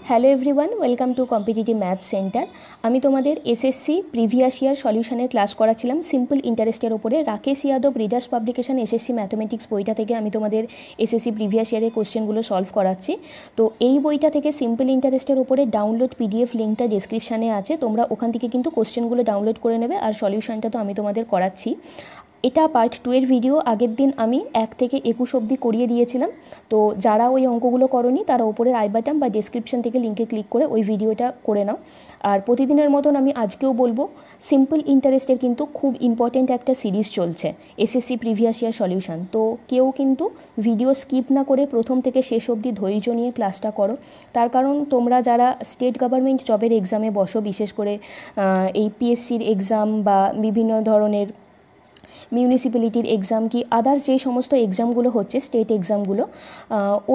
Hello everyone, welcome to competitive math centre. আমি তোমাদের SSC previous year সলিউশনের class করাচ্ছিলাম সিম্পল ইন্টারেস্টের ওপরে। Rakesh Yadav readers publication SSC mathematics বইটা থেকে আমি তোমাদের এসএসসি প্রিভিয়াস ইয়ারের কোশ্চেনগুলো সলভ করাচ্ছি। তো এই বইটা থেকে সিম্পল ইন্টারেস্টের ওপরে ডাউনলোড পিডিএফ লিঙ্কটা ডিসক্রিপশানে আছে, তোমরা ওখান থেকে কিন্তু কোশ্চেনগুলো ডাউনলোড করে নেবে, আর সলিউশনটা তো আমি তোমাদের করাচ্ছি। এটা পার্ট 2 এর ভিডিও। আগের দিন আমি 1 থেকে 21 অবধি করিয়ে দিয়েছিলাম। তো যারা ওই অঙ্কগুলো করনি তারা ওপরের আই বাটন বা ডেসক্রিপশন থেকে লিঙ্কে ক্লিক করে ওই ভিডিওটা করে নাও। আর প্রতিদিনের মতন আমি আজকেও বলবো, সিম্পল ইন্টারেস্টের কিন্তু খুব ইম্পর্টেন্ট একটা সিরিজ চলছে, এসএসসি প্রিভিয়াস ইয়ার সলিউশন। তো কেউ কিন্তু ভিডিও স্কিপ না করে প্রথম থেকে শেষ অবধি ধৈর্য নিয়ে ক্লাসটা করো। তার কারণ তোমরা যারা স্টেট গভর্নমেন্ট জবের এক্সামে বসো, বিশেষ করে এই পিএসসির এক্সাম বা বিভিন্ন ধরনের মিউনিসিপ্যালিটির এক্সাম কি আদার্স যে সমস্ত এক্সামগুলো হচ্ছে, স্টেট এক্সামগুলো,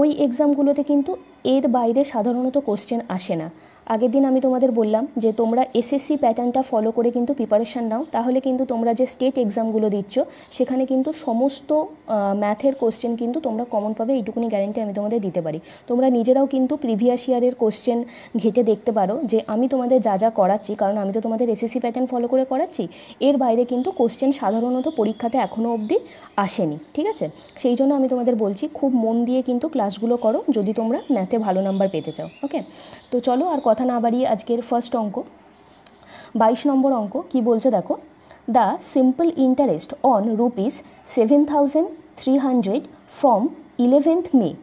ওই এক্সামগুলোতে কিন্তু এর বাইরে সাধারণত কোশ্চেন আসে না। আগের দিন আমি তোমাদের বললাম যে তোমরা এসএসসি প্যাটার্নটা ফলো করে কিন্তু প্রিপারেশান নাও, তাহলে কিন্তু তোমরা যে স্টেট এক্সামগুলো দিচ্ছ সেখানে কিন্তু সমস্ত ম্যাথের কোশ্চেন কিন্তু তোমরা কমন পাবে, এইটুকুনি গ্যারেন্টি আমি তোমাদের দিতে পারি। তোমরা নিজেরাও কিন্তু প্রিভিয়াস ইয়ারের কোশ্চেন ঘেটে দেখতে পারো যে আমি তোমাদের যা যা করাচ্ছি, কারণ আমি তো তোমাদের এসএসসি প্যাটার্ন ফলো করে করাচ্ছি, এর বাইরে কিন্তু কোশ্চেন সাধারণত পরীক্ষাতে এখনও অবধি আসেনি। ঠিক আছে, সেই জন্য আমি তোমাদের বলছি খুব মন দিয়ে কিন্তু ক্লাসগুলো করো যদি তোমরা ম্যাথে ভালো নাম্বার পেতে চাও। ওকে, তো চলো আর কথা না বাড়িয়ে আজকের ফার্স্ট অঙ্ক 22 নম্বর অঙ্ক কি বলছে দেখো। The simple interest on ₹7,300 from 11th May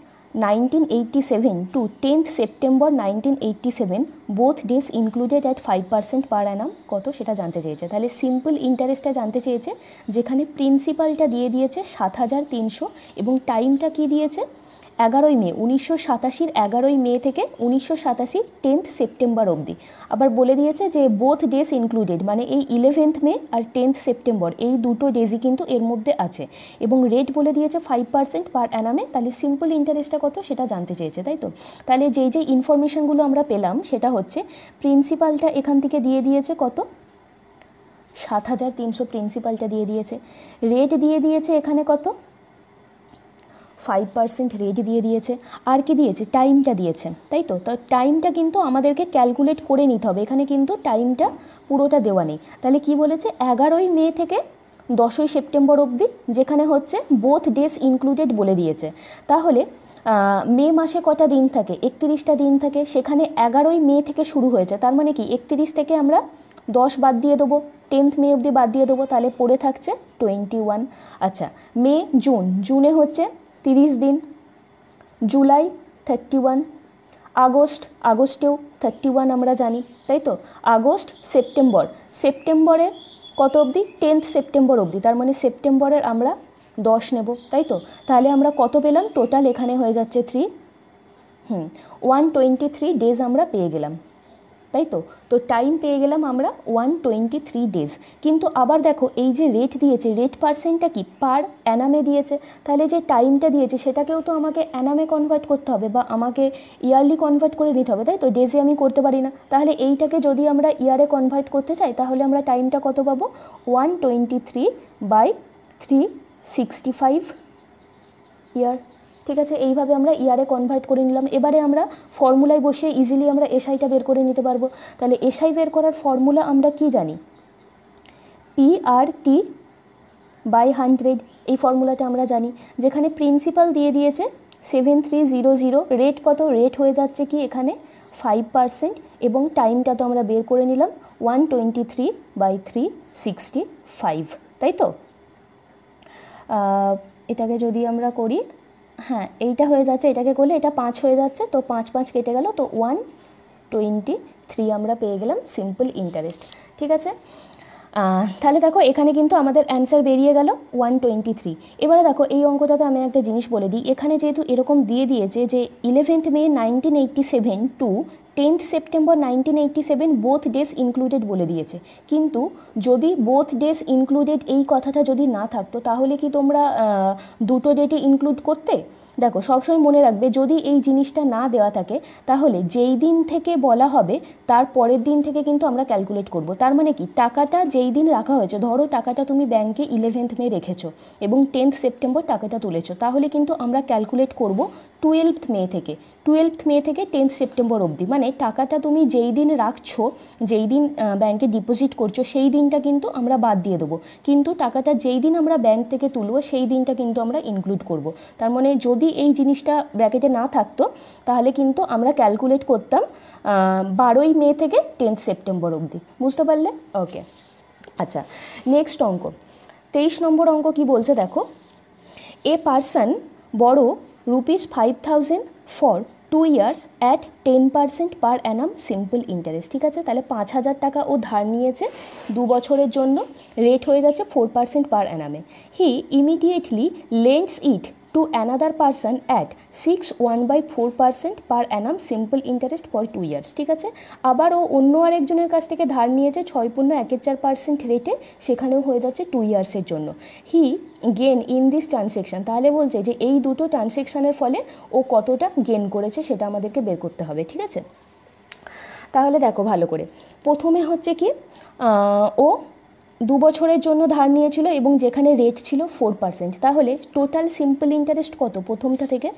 1987 to 10th September 1987 both days included at 5% per annum কত সেটা জানতে চেয়েছে। তাহলে সিম্পল ইন্টারেস্টটা জানতে চেয়েছে, যেখানে প্রিন্সিপালটা দিয়ে দিয়েছে 7,300 এবং টাইমটা কি দিয়েছে 11ই মে 1987, 11ই মে থেকে 1987 10th সেপ্টেম্বর অবধি। আবার বলে দিয়েছে যে বোথ ডেজ ইনক্লুডেড, মানে এই 11th মে আর 10th সেপ্টেম্বর এই দুটো ডেজই কিন্তু এর মধ্যে আছে, এবং রেট বলে দিয়েছে 5% পার অ্যানামে। তাহলে সিম্পল ইন্টারেস্টটা কত সেটা জানতে চেয়েছে, তাই তো। তাহলে যে যে ইনফরমেশনগুলো আমরা পেলাম সেটা হচ্ছে প্রিন্সিপালটা এখান থেকে দিয়ে দিয়েছে কত 7,300, প্রিন্সিপালটা দিয়ে দিয়েছে। রেট দিয়ে দিয়েছে এখানে কত 5% রেট দিয়ে দিয়েছে। আর কি দিয়েছে, টাইমটা দিয়েছে, তাই তো। তো টাইমটা কিন্তু আমাদেরকে ক্যালকুলেট করে নিতে হবে, এখানে কিন্তু টাইমটা পুরোটা দেওয়া নেই। তাহলে কি বলেছে 11ই মে থেকে 10ই সেপ্টেম্বর অবধি, যেখানে হচ্ছে বোথ ডেজ ইনক্লুডেড বলে দিয়েছে। তাহলে মে মাসে কটা দিন থাকে, 31টা দিন থাকে, সেখানে 11ই মে থেকে শুরু হয়েছে, তার মানে কি 31 থেকে আমরা 10 বাদ দিয়ে দেবো, 10th মে অবধি বাদ দিয়ে দেবো, তাহলে পড়ে থাকছে 21। আচ্ছা, মে জুনে হচ্ছে 30 দিন, জুলাই 31, আগস্টেও 31 আমরা জানি, তাই তো। আগস্ট, সেপ্টেম্বরের কত অবধি 10th সেপ্টেম্বর অবধি, তার মানে সেপ্টেম্বরের আমরা 10 নেব, তাই তো। তাহলে আমরা কত পেলাম টোটাল, এখানে হয়ে যাচ্ছে 123 ডেজ আমরা পেয়ে গেলাম, তাই তো। তো টাইম পেয়ে গেলাম আমরা 123 ডেজ। কিন্তু আবার দেখো এই যে রেট দিয়েছে, রেট পার্সেন্টটা কি পার অ্যানামে দিয়েছে, তাহলে যে টাইমটা দিয়েছে সেটাকেও তো আমাকে অ্যানামে কনভার্ট করতে হবে বা আমাকে ইয়ারলি কনভার্ট করে নিতে হবে, তাই তো। ডেজে আমি করতে পারি না, তাহলে এইটাকে যদি আমরা ইয়ারে কনভার্ট করতে চাই তাহলে আমরা টাইমটা কত পাবো 123/365 ইয়ার। ঠিক আছে, এইভাবে আমরা ইয়ারে কনভার্ট করে নিলাম। এবারে আমরা ফর্মুলায় বসে ইজিলি আমরা এসআইটা বের করে নিতে পারবো। তাহলে এসআই বের করার ফর্মুলা আমরা কি জানি, PRT/100, এই ফর্মুলাটা আমরা জানি। যেখানে প্রিন্সিপাল দিয়ে দিয়েছে 7300, রেট কত, রেট হয়ে যাচ্ছে কি এখানে 5%, এবং টাইমটা তো আমরা বের করে নিলাম 123/365, তাই তো। এটাকে যদি আমরা করি, হ্যাঁ এইটা হয়ে যাচ্ছে, এটাকে করলে এটা 5 হয়ে যাচ্ছে, তো 5 কেটে গেল, তো 123 আমরা পেয়ে গেলাম সিম্পল ইন্টারেস্ট। ঠিক আছে, তাহলে দেখো এখানে কিন্তু আমাদের অ্যান্সার বেরিয়ে গেল 123। এবারে দেখো এই অঙ্কটাতে আমি একটা জিনিস বলে দিই, এখানে যেহেতু এরকম দিয়ে দিয়েছে যে 11th May 1987 to 10th September 1987 both days included বলে দিয়েছে। কিন্তু যদি বোথ ডেজ ইনক্লুডেড এই কথাটা যদি না থাকতো তাহলে কি তোমরা দুটো ডেটে ইনক্লুড করতে? দেখো সবসময় মনে রাখবে, যদি এই জিনিসটা না দেওয়া থাকে তাহলে যেই দিন থেকে বলা হবে তার পরের দিন থেকে কিন্তু আমরা ক্যালকুলেট করব। তার মানে কি, টাকাটা যেই দিন রাখা হয়েছে, ধরো টাকাটা তুমি ব্যাংকে 11th মে রেখেছো এবং 10th সেপ্টেম্বর টাকাটা তুলেছো, তাহলে কিন্তু আমরা ক্যালকুলেট করব 12th মে থেকে। 12 মে থেকে 10 সেপ্টেম্বর অবধি, মানে টাকাটা তুমি যেই দিন রাখছো, যেই দিন ব্যাংকে ডিপোজিট করছো সেই দিনটা কিন্তু আমরা বাদ দিয়ে দেবো, কিন্তু টাকাটা যেই দিন আমরা ব্যাংক থেকে তুলবো সেই দিনটা কিন্তু আমরা ইনক্লুড করব। তার মানে যদি এই জিনিসটা ব্র্যাকেটে না থাকতো তাহলে কিন্তু আমরা ক্যালকুলেট করতাম 12 মে থেকে 10 সেপ্টেম্বর অবধি। বুঝতে পারলে? ওকে, আচ্ছা নেক্সট অঙ্ক 23 নম্বর অঙ্ক কি বলছে দেখো, এ পারসন বড়ো ₹5,000 for 2 years at 10% per annum simple interest. ঠিক আছে, তাহলে 5,000 টাকা ও ধার নিয়েছে 2 বছরের জন্য, রেট হয়ে যাচ্ছে 4% পার অ্যানামে। He immediately lends it to another person at 6.1/4% per annum simple interest for 2 years। ঠিক আছে, আবার ও অন্য আরেকজনের কাছ থেকে ধার নিয়েছে 6.14% রেটে, সেখানেও হয়ে যাচ্ছে 2 ইয়ার্সের জন্য। হি গেন ইন দিস ট্রানজ্যাকশান, তাহলে বলছে যে এই দুটো ট্রানজ্যাকশানের ফলে ও কতটা গেন করেছে সেটা আমাদেরকে বের করতে হবে। ঠিক আছে, তাহলে দেখো ভালো করে, প্রথমে হচ্ছে কি ও 2 বছরের জন্য ধার নিয়েছিল এবং যেখানে রেট ছিল 4%, তাহলে টোটাল সিম্পল ইন্টারেস্ট কত প্রথমটা থেকে,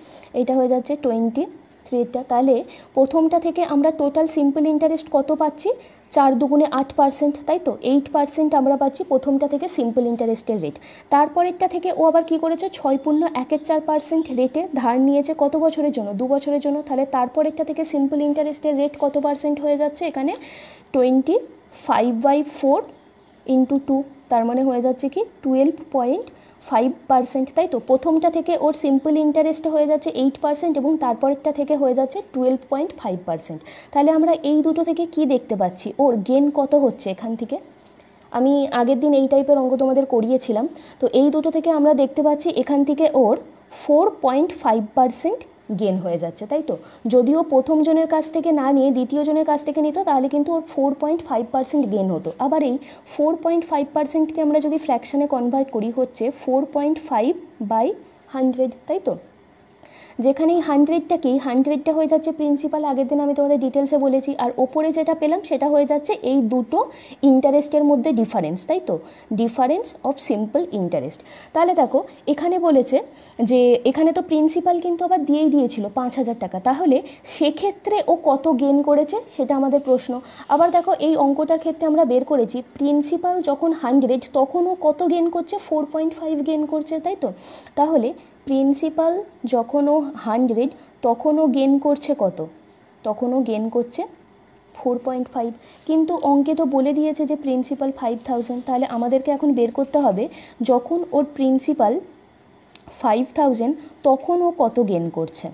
এটা হয়ে যাচ্ছে 23টা, তাহলে প্রথমটা থেকে আমরা টোটাল সিম্পল ইন্টারেস্ট কত পাচ্ছি, 4 দুগুণে 8%, তাই তো 8% আমরা পাচ্ছি প্রথমটা থেকে সিম্পল ইন্টারেস্টের রেট। তারপরেরটা থেকে ও আবার কী করেছে, 6.14% রেটে ধার নিয়েছে কত বছরের জন্য, 2 বছরের জন্য, তাহলে তারপরেরটা থেকে সিম্পল ইন্টারেস্টের রেট কত পার্সেন্ট হয়ে যাচ্ছে এখানে, 25/4 ইন্টু 2, তার মানে হয়ে যাচ্ছে কি 12.5%, তাই তো প্রথমটা থেকে ওর সিম্পল ইন্টারেস্ট হয়ে যাচ্ছে 8% এবং তারপরেরটা থেকে হয়ে যাচ্ছে 12.5%। তাহলে আমরা এই দুটো থেকে কি দেখতে পাচ্ছি, ওর গেন কত হচ্ছে এখান থেকে। আমি আগের দিন এই টাইপের অঙ্ক তোমাদের করিয়েছিলাম, তো এই দুটো থেকে আমরা দেখতে পাচ্ছি এখান থেকে ওর 4.5% গেন হয়ে যাচ্ছে, তাই তো। যদিও প্রথম জনের কাছ থেকে না নিয়ে দ্বিতীয় জনের কাছ থেকে নিত তাহলে কিন্তু ওর 4.5% গেন হতো। আবার এই 4.5%কে আমরা যদি ফ্র্যাকশানে কনভার্ট করি হচ্ছে 4.5/100, তাই তো। যেখানে এই 100টা হয়ে যাচ্ছে প্রিন্সিপাল, আগের দিন আমি তোমাদের ডিটেলসে বলেছি, আর ওপরে যেটা পেলাম সেটা হয়ে যাচ্ছে এই দুটো ইন্টারেস্টের মধ্যে ডিফারেন্স, তাই তো, ডিফারেন্স অফ সিম্পল ইন্টারেস্ট। তাহলে দেখো এখানে বলেছে যে এখানে তো প্রিন্সিপাল কিন্তু আবার দিয়েই দিয়েছিল 5,000 টাকা, তাহলে সেক্ষেত্রে ও কত গেন করেছে সেটা আমাদের প্রশ্ন। আবার দেখো এই অঙ্কটার ক্ষেত্রে আমরা বের করেছি প্রিন্সিপাল যখন 100 তখন ও কত গেন করছে, 4.5 গেন করছে, তাই তো। তাহলে প্রিন্সিপাল যখন ও 100 তখন ও গেন করছে কত, তখন ও গেন করছে 4.5, কিন্তু অঙ্কে তো বলে দিয়েছে যে প্রিন্সিপাল 5,000, তাহলে আমাদেরকে এখন বের করতে হবে যখন ওর প্রিন্সিপাল 5,000 তখন ও কত গেন করছে,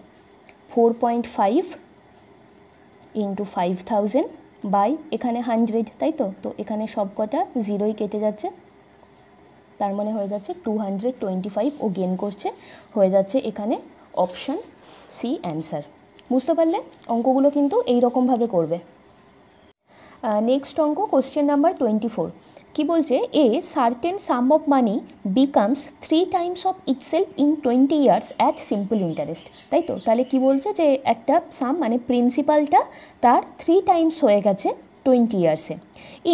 4.5 ইন্টু 5,000 বাই এখানে 100, তাই তো। তো এখানে সব কটা জিরোই কেটে যাচ্ছে, তার মানে হয়ে যাচ্ছে 225 ও গেন করছে, হয়ে যাচ্ছে এখানে অপশান সি অ্যান্সার। বুঝতে পারলে, অঙ্কগুলো কিন্তু এই রকমভাবে করবে। নেক্সট অঙ্ক কোশ্চেন নাম্বার 24 কি বলছে, a certain some of money becomes 3 times of itself in 20 years at simple interest, তাই তো। তাহলে কি বলছে যে একটা সাম মানে প্রিন্সিপালটা তার 3 times হয়ে গেছে 20 ইয়ার্সে।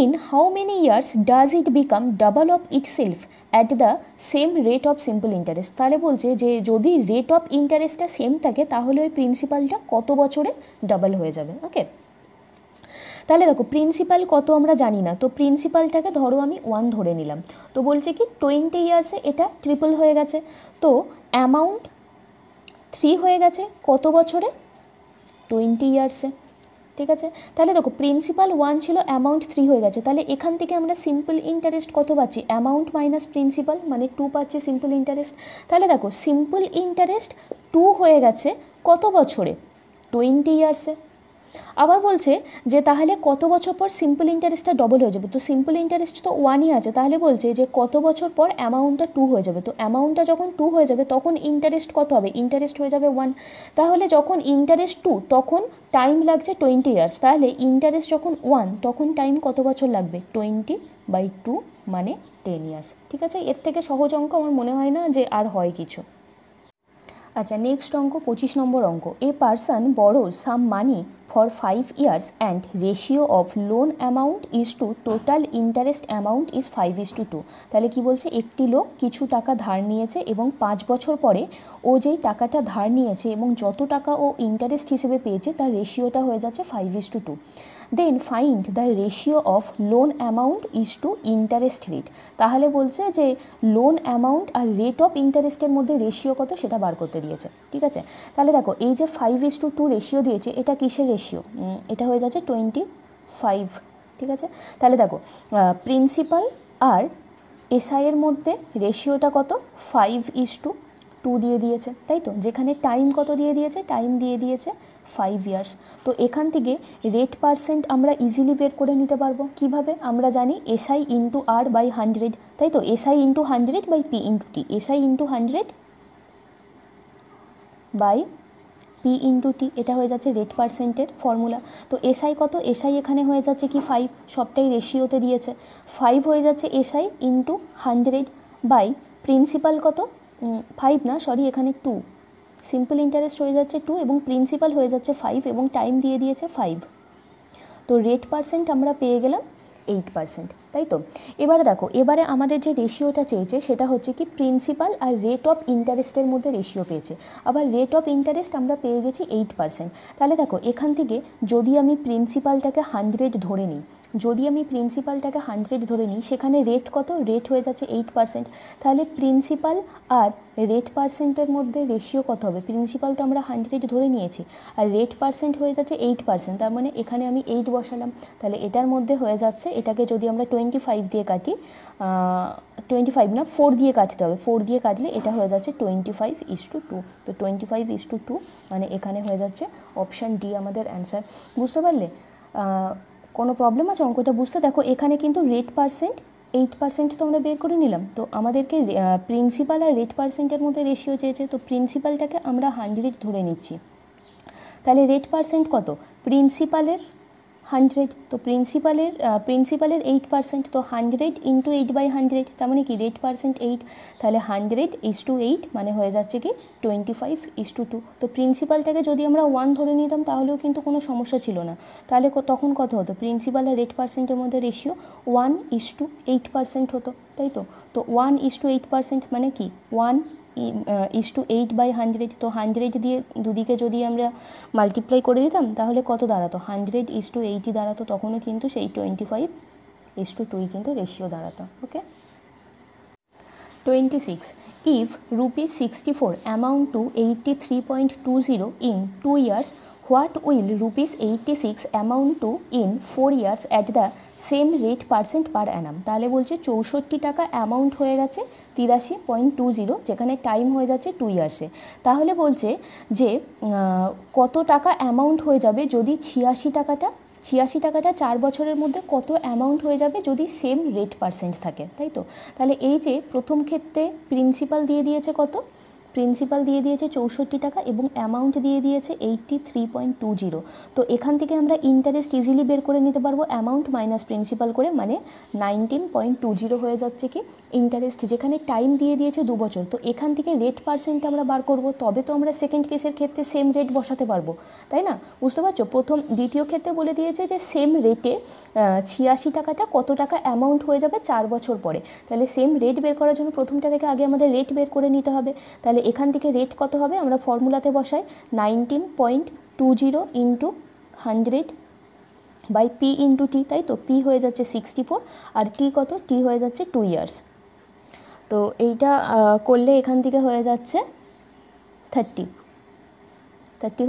In how many years does it become double of itself at the same rate of simple interest. তাহলে বলছে যে যদি রেট অফ ইন্টারেস্টটা সেম থাকে তাহলে ওই প্রিন্সিপালটা কত বছরে ডাবল হয়ে যাবে। ওকে, তাহলে দেখো প্রিন্সিপাল কত আমরা জানি না, তো প্রিন্সিপালটাকে ধরো আমি 1 ধরে নিলাম, তো বলছে কি 20 ইয়ার্সে এটা ট্রিপল হয়ে গেছে, তো অ্যামাউন্ট 3 হয়ে গেছে কত বছরে, 20 ইয়ার্সে। ঠিক আছে, তাহলে দেখো প্রিন্সিপাল 1 ছিল, অ্যামাউন্ট 3 হয়ে গেছে, তাহলে এখান থেকে আমরা সিম্পল ইন্টারেস্ট কত পাচ্ছি, অ্যামাউন্ট মাইনাস প্রিন্সিপাল মানে 2 পাচ্ছি সিম্পল ইন্টারেস্ট। তাহলে দেখো সিম্পল ইন্টারেস্ট 2 হয়ে গেছে কত বছরে, 20 ইয়ার্সে। আবার বলছে যে তাহলে কত বছর পর সিম্পল ইন্টারেস্টটা ডবল হয়ে যাবে, তো সিম্পল ইন্টারেস্ট তো 1ই আছে, তাহলে বলছে যে কত বছর পর অ্যামাউন্টটা 2 হয়ে যাবে, তো অ্যামাউন্টটা যখন 2 হয়ে যাবে তখন ইন্টারেস্ট কত হবে, ইন্টারেস্ট হয়ে যাবে 1, তাহলে যখন ইন্টারেস্ট 2 তখন টাইম লাগছে 20 ইয়ার্স, তাহলে ইন্টারেস্ট যখন 1 তখন টাইম কত বছর লাগবে, 20/2 মানে 10 ইয়ার্স। ঠিক আছে, এর থেকে সহজ অঙ্ক আমার মনে হয় না যে আর হয় কিছু। আচ্ছা, নেক্সট অঙ্ক 25 নম্বর অঙ্ক। A person borrows some money for 5 years and ratio of loan amount is to total interest amount is 5:2। তাহলে কি বলছে, একটি লোক কিছু টাকা ধার নিয়েছে এবং 5 বছর পরে ও যেই টাকাটা ধার নিয়েছে এবং যত টাকা ও ইন্টারেস্ট হিসেবে পেয়েছে তার রেশিওটা হয়ে যাচ্ছে 5:2। Then find the ratio of loan amount is to interest rate. তাহলে বলছে যে লোন অ্যামাউন্ট আর রেট অফ ইন্টারেস্টের মধ্যে রেশিও কত সেটা বার করতে দিয়েছে। ঠিক আছে, তাহলে দেখো এই যে 5:2 রেশিও দিয়েছে, এটা কিসের রেশিও? এটা হয়ে যাচ্ছে 25। ঠিক আছে, তাহলে দেখো প্রিন্সিপাল আর এসআইয়ের মধ্যে রেশিওটা কত? 5:2 দিয়ে দিয়েছে, তাই তো? যেখানে টাইম কত দিয়ে দিয়েছে? টাইম দিয়ে দিয়েছে 5 years। তো এখান থেকে রেট পার্সেন্ট আমরা ইজিলি বের করে নিতে পারবো। কিভাবে? আমরা জানি এসআই ইন্টু আর বাই 100, তাই তো? SI into 100 by P into T. SI into 100 by P into T, এটা হয়ে যাচ্ছে রেট পার্সেন্টের ফর্মুলা। তো এসআই কত? এসআই এখানে হয়ে যাচ্ছে কি 5, সবটাই রেশিওতে দিয়েছে। 5 হয়ে যাচ্ছে এসআই ইন্টু 100 বাই প্রিন্সিপাল কত? 5 না, সরি, এখানে 2। সিম্পল ইন্টারেস্ট হয়ে যাচ্ছে 2 এবং প্রিন্সিপাল হয়ে যাচ্ছে 5 এবং টাইম দিয়ে দিয়েছে 5। তো রেট পার্সেন্ট আমরা পেয়ে গেলাম 8%, তাই তো? এবারে দেখো, এবারে আমাদের যে রেশিওটা চেয়েছে সেটা হচ্ছে কি প্রিন্সিপাল আর রেট অফ ইন্টারেস্টের মধ্যে রেশিও পেয়েছে। আবার রেট অফ ইন্টারেস্ট আমরা পেয়ে গেছি 8%। তাহলে দেখো এখান থেকে যদি আমি প্রিন্সিপালটাকে 100 ধরে নিই, যদি আমি প্রিন্সিপালটাকে 100 ধরে নিই, সেখানে রেট কত? রেট হয়ে যাচ্ছে 8%। তাহলে প্রিন্সিপাল আর রেট পার্সেন্টের মধ্যে রেশিও কত হবে? প্রিন্সিপাল তো আমরা 100 ধরে নিয়েছি আর রেট পার্সেন্ট হয়ে যাচ্ছে 8%, তার মানে এখানে আমি 8 বসালাম। তাহলে এটার মধ্যে হয়ে যাচ্ছে, এটাকে যদি আমরা 25 দিয়ে কাটি, 25 না 4 দিয়ে কাটতে হবে, 4 দিয়ে কাটলে এটা হয়ে যাচ্ছে 25:2। তো 25:2 মানে এখানে হয়ে যাচ্ছে অপশান ডি আমাদের অ্যান্সার। বুঝতে পারলে? কোনো প্রবলেম আছে অঙ্কটা বুঝতে? দেখো এখানে কিন্তু রেট পার্সেন্ট 8% তো আমরা বের করে নিলাম। তো আমাদেরকে প্রিন্সিপাল আর রেট পার্সেন্টের মধ্যে রেশিও চেয়েছে, তো প্রিন্সিপালটাকে আমরা 100 ধরে নিচ্ছি। তাহলে রেট পার্সেন্ট কত? প্রিন্সিপালের 100, তো প্রিন্সিপালের 8%, তো 100 ইন্টু 8/100, তার মানে কি রেট পার্সেন্ট 8। তাহলে 100:8 মানে হয়ে যাচ্ছে কি 25:2। তো প্রিন্সিপালটাকে যদি আমরা 1 ধরে নিতাম তাহলেও কিন্তু কোনো সমস্যা ছিল না। তাহলে তখন কত হতো? প্রিন্সিপাল আর রেট পার্সেন্টের মধ্যে রেশিও 1:8% হতো, তাই তো? তো 1:8% মানে কি 1:8/100। তো 100 দিয়ে দুদিকে যদি আমরা মাল্টিপ্লাই করে দিতাম তাহলে কত দাঁড়াতো? 100:8 দাঁড়াতো, তখনও কিন্তু সেই 25:2 কিন্তু রেশিও দাঁড়াতো। ওকে। 26. If ₹64 amount to 83.20 in 2 years, what will ₹86 amount to in 4 years at the same rate % per annum? তাহলে বলছে 64 টাকা অ্যামাউন্ট হয়ে গেছে 83.20, যেখানে টাইম হয়ে যাচ্ছে 2 ইয়ার্সে। তাহলে বলছে যে কত টাকা অ্যামাউন্ট হয়ে যাবে যদি 86 টাকাটা 4 বছরের মধ্যে কত অ্যামাউন্ট হয়ে যাবে যদি সেম রেট পার্সেন্ট থাকে, তাই তো? তাহলে এই যে প্রথম ক্ষেত্রে প্রিন্সিপাল দিয়ে দিয়েছে কত? প্রিন্সিপাল দিয়ে দিয়েছে 64 টাকা এবং অ্যামাউন্ট দিয়ে দিয়েছে 83.20। তো এখান থেকে আমরা ইন্টারেস্ট ইজিলি বের করে নিতে পারবো, অ্যামাউন্ট মাইনাস প্রিন্সিপাল করে, মানে 19.20 হয়ে যাচ্ছে কি ইন্টারেস্ট, যেখানে টাইম দিয়ে দিয়েছে 2 বছর। তো এখান থেকে রেট পার্সেন্ট আমরা বার করব, তবে তো আমরা সেকেন্ড কেসের ক্ষেত্রে সেম রেট বসাতে পারবো, তাই না? বুঝতে পারছো? দ্বিতীয় ক্ষেত্রে বলে দিয়েছে যে সেম রেটে 86 টাকাটা কত টাকা অ্যামাউন্ট হয়ে যাবে 4 বছর পরে। তাহলে সেম রেট বের করার জন্য প্রথমটা থেকে আগে আমাদের রেট বের করে নিতে হবে। তাহলে এখান থেকে রেট কত হবে? আমরা ফর্মুলাতে বসাই 19.20 into 100 by P into T, তাই তো? পি হয়ে যাচ্ছে 64 আর টি কত? টি হয়ে যাচ্ছে 2 ইয়ার্স। তো এইটা করলে এখান থেকে হয়ে যাচ্ছে 30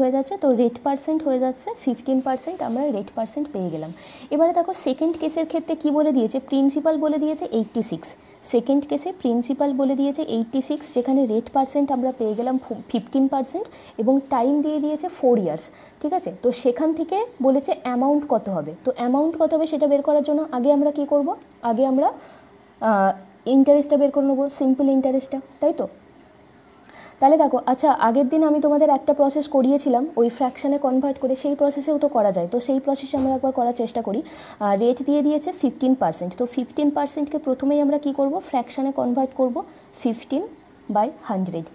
হয়ে যাচ্ছে। তো রেট পার্সেন্ট হয়ে যাচ্ছে 15%, আমরা রেট পার্সেন্ট পেয়ে গেলাম। এবারে দেখো সেকেন্ড কেসের ক্ষেত্রে কি বলে দিয়েছে? প্রিন্সিপাল বলে দিয়েছে 86। সেকেন্ড কেসে প্রিন্সিপাল বলে দিয়েছে 86, যেখানে রেট পার্সেন্ট আমরা পেয়ে গেলাম 15% এবং টাইম দিয়ে দিয়েছে 4 ইয়ার্স। ঠিক আছে, তো সেখান থেকে বলেছে অ্যামাউন্ট কত হবে। তো অ্যামাউন্ট কত হবে সেটা বের করার জন্য আগে আমরা কি করব? আগে আমরা ইন্টারেস্টটা বের করে নেবো, সিম্পল ইন্টারেস্টটা, তাই তো? তাহলে দেখো, আচ্ছা আগের দিন আমি তোমাদের একটা প্রসেস করিয়েছিলাম ওই ফ্র্যাকশানে কনভার্ট করে, সেই প্রসেসেও তো করা যায়। তো সেই প্রসেসে আমরা একবার করার চেষ্টা করি। রেট দিয়ে দিয়েছে 15%, তো 15%কে প্রথমেই আমরা কি করব? ফ্র্যাকশানে কনভার্ট করব 15/100।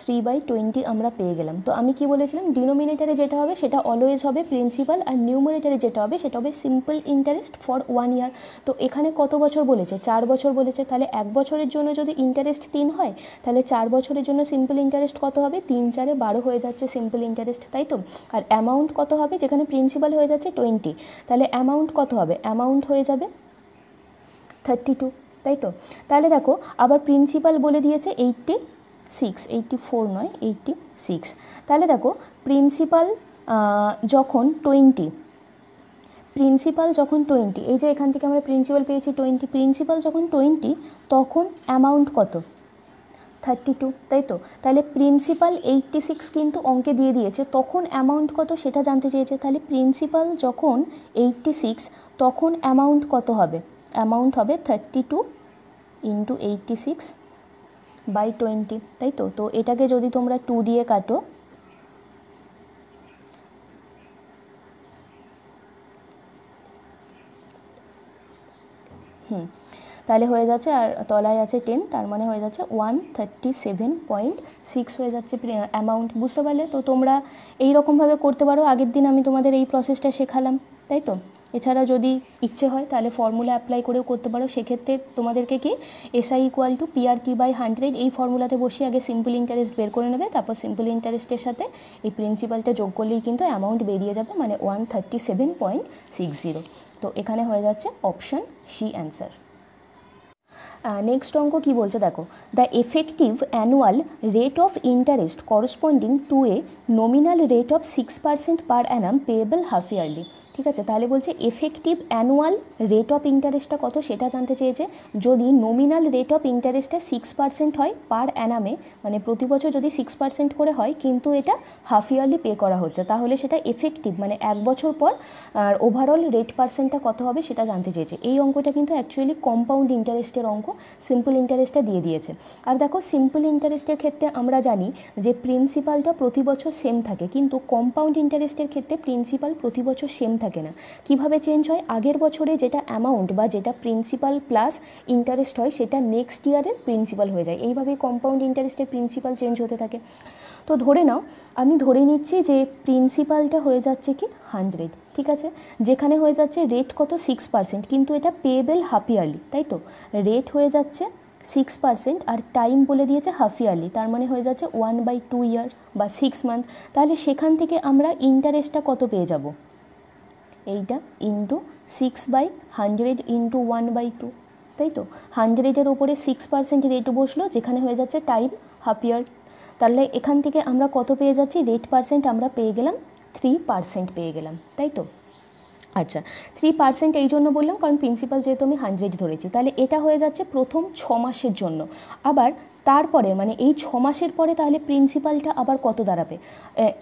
3/20 আমরা পেয়ে গেলাম। তো আমি কি বলেছিলাম, ডিনোমিনেটারে যেটা হবে সেটা অলওয়েজ হবে প্রিন্সিপাল, আর নিউমারেটারে যেটা হবে সেটা হবে সিম্পল ইন্টারেস্ট ফর 1 ইয়ার। তো এখানে কত বছর বলেছে, 4 বছর বলেছে। তাহলে 1 বছরের জন্য যদি ইন্টারেস্ট 3 হয়, তাহলে 4 বছরের জন্য সিম্পল ইন্টারেস্ট কত হবে, 3 4 12 হয়ে যাচ্ছে সিম্পল ইন্টারেস্ট, তাই তো। আর অ্যামাউন্ট কত হবে, যেখানে প্রিন্সিপাল হয়ে যাচ্ছে 20, তাহলে অ্যামাউন্ট কত হবে, অ্যামাউন্ট হয়ে যাবে 32, তাই তো। তাহলে দেখো আবার প্রিন্সিপাল বলে দিয়েছে 84 নয় 86। তাহলে দেখো প্রিন্সিপাল যখন 20, এই যে এখান থেকে আমরা প্রিন্সিপাল পেয়েছি 20, প্রিন্সিপাল যখন 20 তখন অ্যামাউন্ট কত, 32, তাই তো। তাহলে প্রিন্সিপাল 86 কিন্তু অঙ্কে দিয়ে দিয়েছে, তখন অ্যামাউন্ট কত সেটা জানতে চেয়েছে। তাহলে প্রিন্সিপাল যখন 86 তখন অ্যামাউন্ট কত হবে, অ্যামাউন্ট হবে 32 × 86/20, তাই তো। তো এটাকে যদি তোমরা 2 দিয়ে কাটো, তাহলে হয়ে যাচ্ছে, আর তলায় আছে 10, তার মানে হয়ে যাচ্ছে 137.6 হয়ে যাচ্ছে অ্যামাউন্ট। বুঝতে পারলে? তো তোমরা এই রকমভাবে করতে পারো, আগের দিন আমি তোমাদের এই প্রসেসটা শেখালাম, তাই তো। এছাড়া যদি ইচ্ছে হয় তাহলে ফর্মুলা অ্যাপ্লাই করেও করতে পারো। সেক্ষেত্রে তোমাদেরকে কি SI = PRT/100 এই ফর্মুলাতে বসিয়ে আগে সিম্পল ইন্টারেস্ট বের করে নেবে, তারপর সিম্পল ইন্টারেস্টের সাথে এই প্রিন্সিপালটা যোগ করলেই কিন্তু অ্যামাউন্ট বেরিয়ে যাবে, মানে 137.60। তো এখানে হয়ে যাচ্ছে অপশান সি অ্যান্সার। নেক্সট অঙ্ক কী বলছে দেখো, the effective annual rate of interest corresponding to a nominal rate of 6% per annum payable half yearly. ঠিক আছে, তাহলে বলছে এফেক্টিভ অ্যানুয়াল রেট অফ ইন্টারেস্টটা কত সেটা জানতে চেয়েছে। যদি নমিনাল রেট অফ ইন্টারেস্টটা 6% হয় পার অ্যানামে, মানে প্রতি বছর যদি 6% করে হয় কিন্তু এটা হাফ ইয়ারলি পে করা হচ্ছে, তাহলে সেটা এফেক্টিভ মানে 1 বছর পর আর ওভারঅল রেট পার্সেন্টটা কত হবে সেটা জানতে চেয়েছে। এই অঙ্কটা কিন্তু অ্যাকচুয়ালি কম্পাউন্ড ইন্টারেস্টের অঙ্ক, সিম্পল ইন্টারেস্টটা দিয়ে দিয়েছে। আর দেখো সিম্পল ইন্টারেস্টের ক্ষেত্রে আমরা জানি যে প্রিন্সিপালটা প্রতি বছর সেম থাকে, কিন্তু কম্পাউন্ড ইন্টারেস্টের ক্ষেত্রে প্রিন্সিপাল প্রতি বছর সেম থাকে না। কিভাবে চেঞ্জ হয়, আগের বছরে যেটা অ্যামাউন্ট বা যেটা প্রিন্সিপাল প্লাস ইন্টারেস্ট হয় সেটা নেক্সট ইয়ারের প্রিন্সিপাল হয়ে যায়। এইভাবেই কম্পাউন্ড ইন্টারেস্টের প্রিন্সিপাল চেঞ্জ হতে থাকে। তো ধরে নাও, আমি ধরে নিচ্ছি যে প্রিন্সিপালটা হয়ে যাচ্ছে কি 100, ঠিক আছে, যেখানে হয়ে যাচ্ছে রেট কত 6%, কিন্তু এটা পেয়েবল হাফ ইয়ারলি, তাই তো। রেট হয়ে যাচ্ছে 6% আর টাইম বলে দিয়েছে হাফ ইয়ারলি, তার মানে হয়ে যাচ্ছে 1/2 ইয়ার বা 6 মান্থ। তাহলে সেখান থেকে আমরা ইন্টারেস্টটা কত পেয়ে যাব, এইটা ইন্টু 6/100 ইন্টু 1/2, তাই তো। 100-এর ওপরে 6% রেট বসলো, যেখানে হয়ে যাচ্ছে টাইম হাফ ইয়ার। তাহলে এখান থেকে আমরা কত পেয়ে যাচ্ছি, রেট পার্সেন্ট আমরা পেয়ে গেলাম 3% পেয়ে গেলাম, তাই তো। আচ্ছা, 3% এই জন্য বললাম কারণ প্রিন্সিপাল যেহেতু আমি 100 ধরেছি। তাহলে এটা হয়ে যাচ্ছে প্রথম 6 মাসের জন্য। আবার তারপরে মানে এই 6 মাসের পরে তাহলে প্রিন্সিপালটা আবার কত দাঁড়াবে,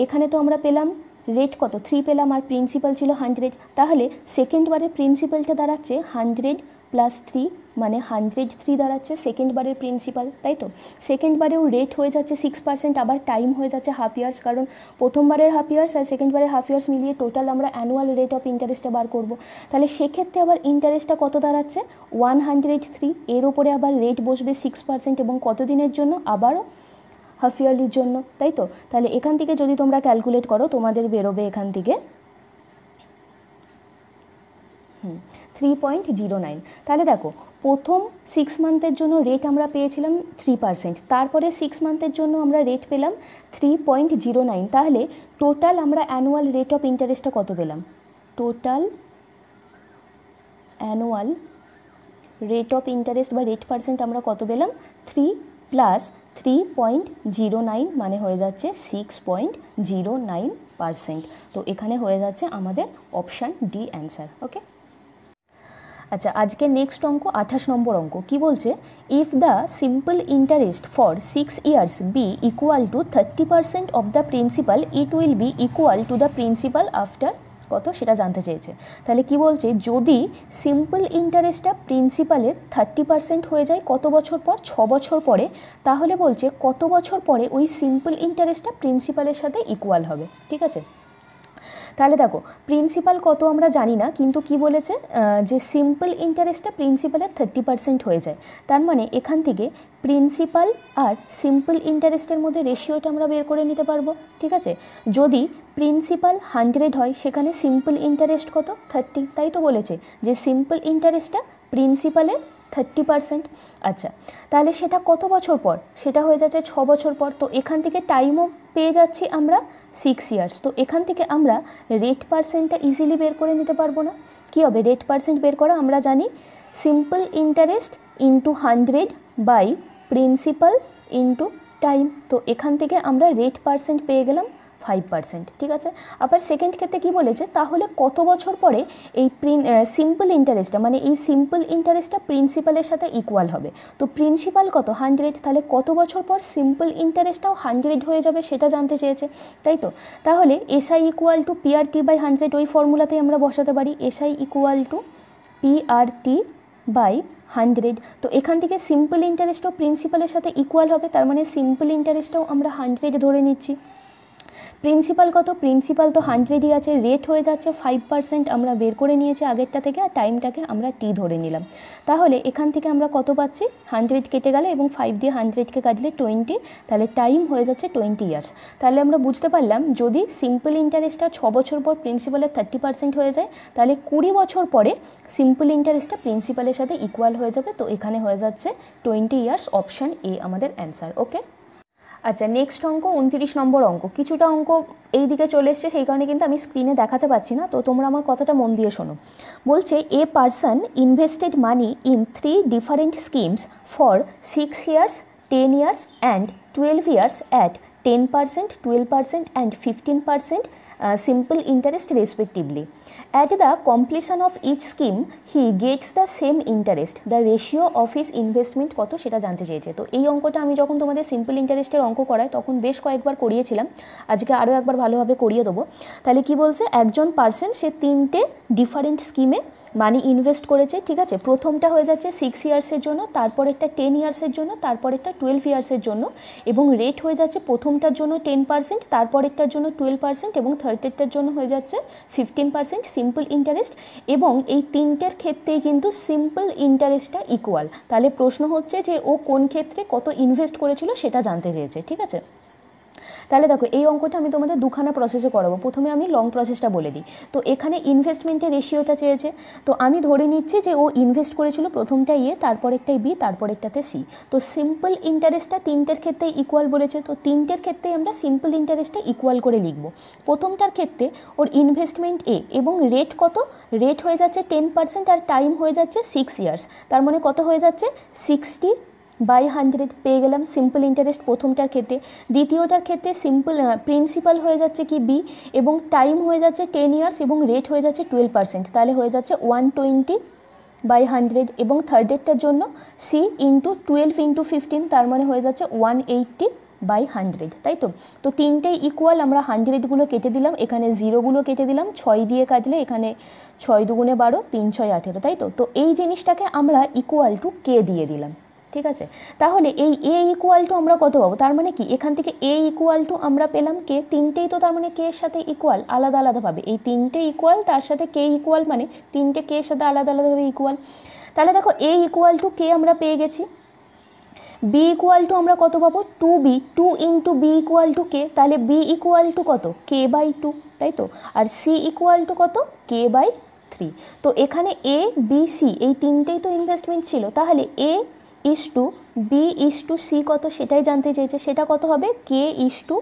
এখানে তো আমরা পেলাম রেট কত 3 পেলাম আর প্রিন্সিপাল ছিল 100, তাহলে সেকেন্ডবারে প্রিন্সিপালটা দাঁড়াচ্ছে 100 + 3 মানে 103 দাঁড়াচ্ছে সেকেন্ডবারের প্রিন্সিপাল, তাই তো। সেকেন্ডবারেও রেট হয়ে যাচ্ছে 6%, আবার টাইম হয়ে যাচ্ছে হাফ ইয়ার্স, কারণ প্রথমবারের হাফ ইয়ার্স আর সেকেন্ডবারের হাফ ইয়ার্স মিলিয়ে টোটাল আমরা অ্যানুয়াল রেট অফ ইন্টারেস্টটা বার করব। তাহলে সেক্ষেত্রে আবার ইন্টারেস্টটা কত দাঁড়াচ্ছে 103, এর ওপরে আবার রেট বসবে 6% এবং কত দিনের জন্য, আবারও হাফ ইয়ারলির জন্য, তাই তো। তাহলে এখান থেকে যদি তোমরা ক্যালকুলেট করো তোমাদের বেরোবে এখান থেকে 3.09। তাহলে দেখো প্রথম 6 মান্থের জন্য রেট আমরা পেয়েছিলাম 3%, তারপরে 6 মান্থের জন্য আমরা রেট পেলাম 3.09। তাহলে টোটাল আমরা অ্যানুয়াল রেট অফ ইন্টারেস্টটা কত পেলাম, total annual rate of interest বা রেট পার্সেন্ট আমরা কত পেলাম 3 + 3.09 মানে হয়ে যাচ্ছে 6.09%। তো এখানে হয়ে যাচ্ছে আমাদের অপশান ডি অ্যান্সার। ওকে, আচ্ছা আজকে নেক্সট অঙ্ক 28 নম্বর অঙ্ক কি বলছে, if the simple interest for 6 years be equal to 30% of the principal, it will be equal to the principal after কত সেটা জানতে চেয়েছে। তাহলে কি বলছে, যদি সিম্পল ইন্টারেস্টটা প্রিন্সিপালের 30% হয়ে যায় কত বছর পর, 6 বছর পরে, তাহলে বলছে কত বছর পরে ওই সিম্পল ইন্টারেস্টটা প্রিন্সিপালের সাথে ইকুয়াল হবে। ঠিক আছে, তাহলে দেখো প্রিন্সিপাল কত আমরা জানি না, কিন্তু কি বলেছে যে সিম্পল ইন্টারেস্টটা প্রিন্সিপালের 30% হয়ে যায়। তার মানে এখান থেকে প্রিন্সিপাল আর সিম্পল ইন্টারেস্টের মধ্যে রেশিওটা আমরা বের করে নিতে পারবো। ঠিক আছে, যদি প্রিন্সিপাল 100 হয় সেখানে সিম্পল ইন্টারেস্ট কত 30, তাই তো বলেছে যে সিম্পল ইন্টারেস্টটা প্রিন্সিপালের 30%। আচ্ছা, তাহলে সেটা কত বছর পর? সেটা হয়ে যাচ্ছে 6 বছর পর। তো এখান থেকে টাইমও পেয়ে যাচ্ছি আমরা 6 ইয়ার্স। তো এখান থেকে আমরা রেট পার্সেন্টটা ইজিলি বের করে নিতে পারবো না? কী হবে রেট পার্সেন্ট বের করা? আমরা জানি simple interest into 100 by principal into time. তো এখান থেকে আমরা রেট পার্সেন্ট পেয়ে গেলাম 5%। ঠিক আছে, আবার সেকেন্ড ক্ষেত্রে কী বলেছে, তাহলে কত বছর পরে এই সিম্পল ইন্টারেস্টটা মানে এই সিম্পল ইন্টারেস্টটা প্রিন্সিপালের সাথে ইকুয়াল হবে? তো প্রিন্সিপাল কত 100, তাহলে কত বছর পর সিম্পল ইন্টারেস্টটাও 100 হয়ে যাবে সেটা জানতে চেয়েছে, তাই তো? তাহলে SI equal to PRT by 100 ওই ফর্মুলাতেই আমরা বসাতে পারি, SI equal to PRT by 100। তো এখান থেকে সিম্পল ইন্টারেস্টও প্রিন্সিপালের সাথে ইকুয়াল হবে, তার মানে সিম্পল ইন্টারেস্টটাও আমরা 100 ধরে নিচ্ছি। প্রিন্সিপাল কত? প্রিন্সিপাল তো 100ই আছে, রেট হয়ে যাচ্ছে 5% আমরা বের করে নিয়েছি আগেরটা থেকে, আর টাইমটাকে আমরা টি ধরে নিলাম। তাহলে এখান থেকে আমরা কত পাচ্ছি? 100 কেটে গেল এবং 5 দিয়ে 100কে কাটলে 20, তাহলে টাইম হয়ে যাচ্ছে 20 ইয়ার্স। তাহলে আমরা বুঝতে পারলাম যদি সিম্পল ইন্টারেস্টটা 6 বছর পর প্রিন্সিপালের 30% হয়ে যায়, তাহলে 20 বছর পরে সিম্পল ইন্টারেস্টটা প্রিন্সিপালের সাথে ইকুয়াল হয়ে যাবে। তো এখানে হয়ে যাচ্ছে 20 ইয়ার্স, অপশান এ আমাদের অ্যান্সার। ওকে, আচ্ছা নেক্সট অঙ্ক 29 নম্বর অঙ্ক। কিছুটা অঙ্ক এই দিকে চলে এসছে, সেই কারণে কিন্তু আমি স্ক্রিনে দেখাতে পারছি না, তো তোমরা আমার কথাটা মন দিয়ে শোনো। বলছে a person invested money in 3 different schemes for 6 years, 10 years and 12 years at 10%, 12% and 15% simple interest respectively. At the completion of each scheme, he gets the same interest. The ratio of his investment কত সেটা জানতে চেয়েছে। তো এই অঙ্কটা আমি যখন তোমাদের সিম্পল ইন্টারেস্টের অঙ্ক করাই তখন বেশ কয়েকবার করিয়েছিলাম, আজকে আরও একবার ভালোভাবে করিয়ে দেবো। তাহলে কি বলছে, একজন পার্সন সে 3টে ডিফারেন্ট স্কিমে মানি ইনভেস্ট করেছে। ঠিক আছে, প্রথমটা হয়ে যাচ্ছে 6 ইয়ার্সের জন্য, তারপর একটা 10 ইয়ার্সের জন্য, তারপর একটা 12 ইয়ার্সের জন্য, এবং রেট হয়ে যাচ্ছে প্রথমটার জন্য 10%, তারপরেরটার জন্য 12% এবং থার্ডেরটার জন্য হয়ে যাচ্ছে 15% সিম্পল ইন্টারেস্ট। এবং এই তিনটের ক্ষেত্রেই কিন্তু সিম্পল ইন্টারেস্টটা ইকুয়াল। তাহলে প্রশ্ন হচ্ছে যে ও কোন ক্ষেত্রে কত ইনভেস্ট করেছিল সেটা জানতে চেয়েছে। ঠিক আছে, তাহলে দেখো এই অঙ্কটা আমি তোমাদের দুখানা প্রসেসে করাবো। প্রথমে আমি লং প্রসেসটা বলে দিই। তো এখানে ইনভেস্টমেন্টের রেশিওটা চেয়েছে, তো আমি ধরে নিচ্ছি যে ও ইনভেস্ট করেছিল প্রথমটা এ, তারপরেরটাই বি, তারপরেরটাতে সি। তো সিম্পল ইন্টারেস্টটা তিনটের ক্ষেত্রে ইকুয়াল বলেছে, তো তিনটের ক্ষেত্রে আমরা সিম্পল ইন্টারেস্টটা ইকুয়াল করে লিখব। প্রথমটার ক্ষেত্রে ওর ইনভেস্টমেন্ট এ এবং রেট কত? রেট হয়ে যাচ্ছে 10% আর টাইম হয়ে যাচ্ছে 6 ইয়ার্স, তার মানে কত হয়ে যাচ্ছে 60/100 পেয়ে গেলাম সিম্পল ইন্টারেস্ট প্রথমটার ক্ষেত্রে। দ্বিতীয়টার ক্ষেত্রে সিম্পল প্রিন্সিপাল হয়ে যাচ্ছে কি বি, এবং টাইম হয়ে যাচ্ছে 10 ইয়ার্স এবং রেট হয়ে যাচ্ছে 12%, তাহলে হয়ে যাচ্ছে 120/100। এবং থার্ডেরটার জন্য সি ইন্টু 12 ইন্টু 15, তার মানে হয়ে যাচ্ছে 180/100, তাই তো? তো তিনটেই ইকুয়াল, আমরা 100গুলো কেটে দিলাম, এখানে 0গুলো কেটে দিলাম, 6 দিয়ে কাটলে এখানে 6 দুগুণে 12, 3 6 18, তাই তো? তো এই জিনিসটাকে আমরা ইকুয়াল টু কে দিয়ে দিলাম। ঠিক আছে, তাহলে এই এ ইকুয়াল টু আমরা কত পাবো? তার মানে কি এখান থেকে এ ইকুয়াল টু আমরা পেলাম কে, তিনটেই তো তার মানে কে এর সাথে ইকুয়াল, আলাদা আলাদাভাবে এই তিনটে ইকুয়াল, তার সাথে কে ইকুয়াল, মানে তিনটে কে এর সাথে আলাদা আলাদাভাবে ইকুয়াল। তাহলে দেখো এ ইকুয়াল টু কে আমরা পেয়ে গেছি। বি ইকুয়াল টু আমরা কত পাবো? 2b, 2 into B equal to K, তাহলে বি ইকুয়াল টু কত? k/2, তাই তো? আর সি ইকুয়াল টু কত? k/3। তো এখানে এ বি সি এই তিনটেই তো ইনভেস্টমেন্ট ছিল, তাহলে A is to B is to C কত সেটাই জানতে চেয়েছে। সেটা কত হবে? K is to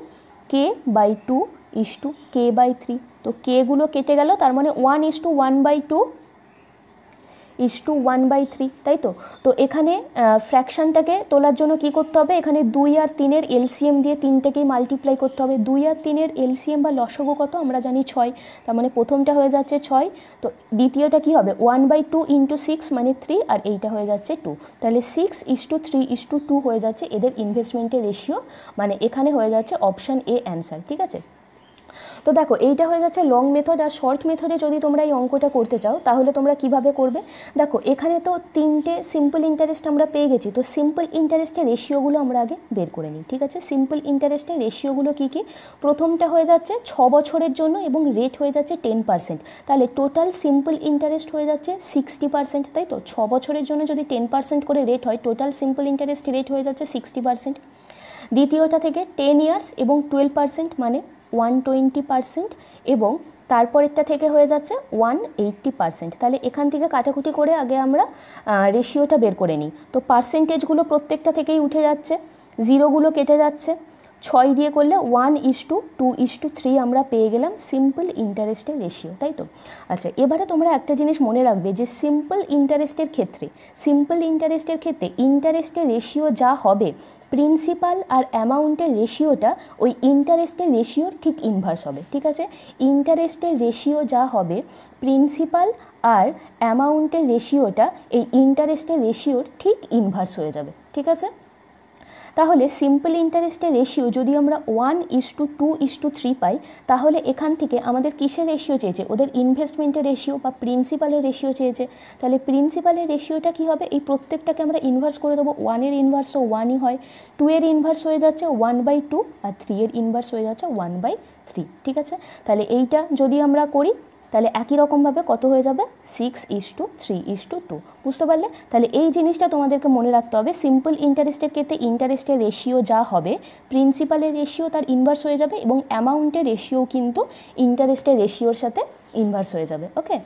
k/2 is to k/3। তো কেগুলো কেটে গেল, তার মানে 1:1/2 ইস টু 1/3, তাই তো? তো এখানে ফ্র্যাকশানটাকে তোলার জন্য কি করতে হবে? এখানে 2 আর 3-এর এলসিএম দিয়ে তিনটেকেই মাল্টিপ্লাই করতে হবে। 2 আর 3-এর এলসিএম বা লসাগু কত আমরা জানি 6, তার মানে প্রথমটা হয়ে যাচ্ছে 6, তো দ্বিতীয়টা কি হবে? 1/2 ইন্টু 6 মানে 3, আর এইটা হয়ে যাচ্ছে 2, তাহলে 6:3:2 হয়ে যাচ্ছে এদের ইনভেস্টমেন্টের রেশিও, মানে এখানে হয়ে যাচ্ছে অপশান এ অ্যান্সার। ঠিক আছে, তো দেখো এইটা হয়ে যাচ্ছে লং মেথড। আর শর্ট মেথডে যদি তোমরা এই অঙ্কটা করতে চাও তাহলে তোমরা কিভাবে করবে, দেখো এখানে তো তিনটে সিম্পল ইন্টারেস্ট আমরা পেয়ে গেছি। তো সিম্পল ইন্টারেস্টের রেশিওগুলো আমরা আগে বের করে নিই, ঠিক আছে। সিম্পল ইন্টারেস্টের রেশিওগুলো কী কী, প্রথমটা হয়ে যাচ্ছে 6 বছরের জন্য এবং রেট হয়ে যাচ্ছে 10%। তাহলে টোটাল সিম্পল ইন্টারেস্ট হয়ে যাচ্ছে 60%, তাই তো। 6 বছরের জন্য যদি 10% করে রেট হয়, টোটাল সিম্পল ইন্টারেস্ট রেট হয়ে যাচ্ছে 60%। দ্বিতীয়টা থেকে 10 ইয়ার্স এবং 12% মানে 120%, এবং তারপরেরটা থেকে হয়ে যাচ্ছে 180%। তাহলে এখান থেকে কাটাকুটি করে আগে আমরা রেশিওটা বের করে নিই। তো পার্সেন্টেজগুলো প্রত্যেকটা থেকেই উঠে যাচ্ছে, জিরোগুলো কেটে যাচ্ছে, 6 দিয়ে করলে 1:2:3 আমরা পেয়ে গেলাম সিম্পল ইন্টারেস্টের রেশিও, তাই তো। আচ্ছা, এবারে তোমরা একটা জিনিস মনে রাখবে যে সিম্পল ইন্টারেস্টের ক্ষেত্রে ইন্টারেস্টের রেশিও যা হবে, প্রিন্সিপাল আর অ্যামাউন্টের রেশিওটা ওই ইন্টারেস্টের রেশিওর ঠিক ইনভার্স হবে, ঠিক আছে। ইন্টারেস্টের রেশিও যা হবে, প্রিন্সিপাল আর অ্যামাউন্টের রেশিওটা এই ইন্টারেস্টের রেশিওর ঠিক ইনভার্স হয়ে যাবে, ঠিক আছে। তাহলে সিম্পল ইন্টারেস্টের রেশিও যদি আমরা 1:2:3 পাই, তাহলে এখান থেকে আমাদের কিসের রেশিও চেয়েছে, ওদের ইনভেস্টমেন্টের রেশিও বা প্রিন্সিপালের রেশিও চেয়েছে। তাহলে প্রিন্সিপালের রেশিওটা কী হবে, এই প্রত্যেকটাকে আমরা ইনভার্স করে দেবো। 1-এর ইনভার্সও 1ই হয়, 2-এর ইনভার্স হয়ে যাচ্ছে 1/2, আর 3-এর ইনভার্স হয়ে যাচ্ছে 1/3, ঠিক আছে। তাহলে এইটা যদি আমরা করি তাহলে একই রকমভাবে কত হয়ে যাবে, 6:3:2, বুঝতে পারলে। তাহলে এই জিনিসটা তোমাদেরকে মনে রাখতে হবে, সিম্পল ইন্টারেস্টের ক্ষেত্রে ইন্টারেস্টের রেশিও যা হবে, প্রিন্সিপালের রেশিও তার ইনভার্স হয়ে যাবে, এবং অ্যামাউন্টের রেশিও কিন্তু ইন্টারেস্টের রেশিওর সাথে ইনভার্স হয়ে যাবে, ওকে।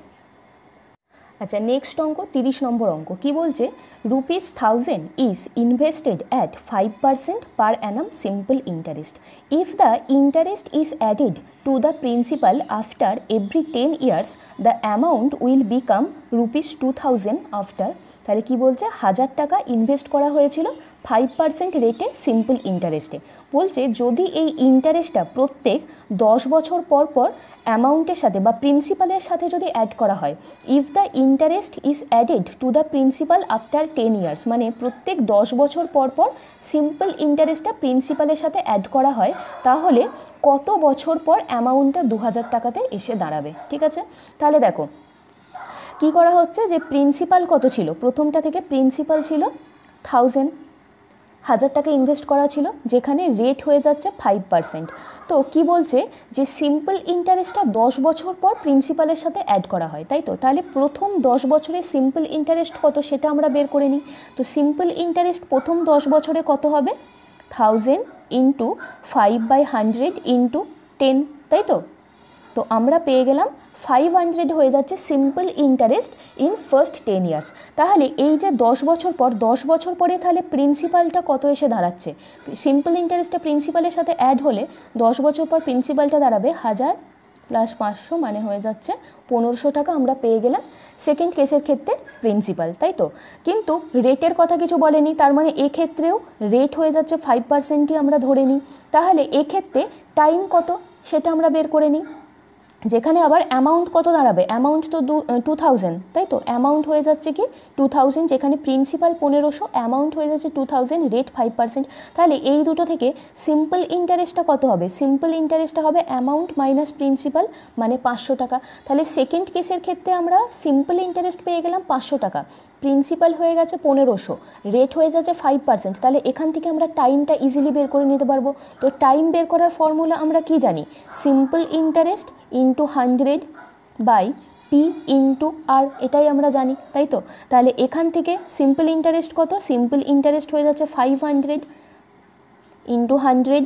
আচ্ছা, নেক্সট অঙ্ক 30 নম্বর অঙ্ক কি বলছে, ₹1000 is invested at 5% per annum simple interest. If the interest is added to the principal after every 10 years, the amount will become ₹2000 after। তাহলে কি বলছে, 1000 টাকা ইনভেস্ট করা হয়েছিল 5% রেটে সিম্পল ইন্টারেস্টে। বলছে যদি এই ইন্টারেস্টটা প্রত্যেক 10 বছর পর পর অ্যামাউন্টের সাথে বা প্রিন্সিপালের সাথে যদি অ্যাড করা হয়, if the interest is added to the principal after 10 years, মানে প্রত্যেক 10 বছর পর পর সিম্পল ইন্টারেস্টটা প্রিন্সিপালের সাথে অ্যাড করা হয়, তাহলে কত বছর পর অ্যামাউন্টটা 2000 টাকাতে এসে দাঁড়াবে, ঠিক আছে। তাহলে দেখো কি করা হচ্ছে, যে প্রিন্সিপাল কত ছিল, প্রথমটা থেকে প্রিন্সিপাল ছিল 1000 টাকা ইনভেস্ট করা ছিল, যেখানে রেট হয়ে যাচ্ছে 5%। তো কি বলছে যে সিম্পল ইন্টারেস্টটা 10 বছর পর প্রিন্সিপালের সাথে অ্যাড করা হয়, তাই তো। তাহলে প্রথম 10 বছরে সিম্পল ইন্টারেস্ট কত সেটা আমরা বের করে নিই। তো সিম্পল ইন্টারেস্ট প্রথম 10 বছরে কত হবে, 1000 × 5/100 × 10, তাই তো। তো আমরা পেয়ে গেলাম 500 হয়ে যাচ্ছে simple interest in first 10 years. তাহলে এই যে 10 বছর পর, 10 বছর পরে তাহলে প্রিন্সিপালটা কত এসে দাঁড়াচ্ছে, সিম্পল ইন্টারেস্টটা প্রিন্সিপালের সাথে অ্যাড হলে 10 বছর পর প্রিন্সিপালটা দাঁড়াবে 1000 + 500, মানে হয়ে যাচ্ছে 1500 টাকা আমরা পেয়ে গেলাম সেকেন্ড কেসের ক্ষেত্রে প্রিন্সিপাল, তাই তো। কিন্তু রেটের কথা কিছু বলেনি, তার মানে এক্ষেত্রেও রেট হয়ে যাচ্ছে 5%ই আমরা ধরে নিই। তাহলে এক্ষেত্রে টাইম কত সেটা আমরা বের করে নিই, যেখানে আবার অ্যামাউন্ট কত দাঁড়াবে, অ্যামাউন্ট তো 2000, তাই তো। অ্যামাউন্ট হয়ে যাচ্ছে কি 2000, যেখানে প্রিন্সিপাল 1500, অ্যামাউন্ট হয়ে যাচ্ছে 2000, রেট 5%। তাহলে এই দুটো থেকে সিম্পল ইন্টারেস্টটা কত হবে, সিম্পল ইন্টারেস্টটা হবে অ্যামাউন্ট মাইনাস প্রিন্সিপাল, মানে 500 টাকা। তাহলে সেকেন্ড কেসের ক্ষেত্রে আমরা সিম্পল ইন্টারেস্ট পেয়ে গেলাম 500 টাকা, প্রিন্সিপাল হয়ে গেছে 1500, রেট হয়ে যাচ্ছে 5%। তাহলে এখান থেকে আমরা টাইমটা ইজিলি বের করে নিতে পারবো। তো টাইম বের করার ফর্মুলা আমরা কি জানি, সিম্পল ইন্টারেস্ট × 100/P × R, এটাই আমরা জানি, তাই তো। তাহলে এখান থেকে সিম্পল ইন্টারেস্ট কত, সিম্পল ইন্টারেস্ট হয়ে যাচ্ছে 500 × 100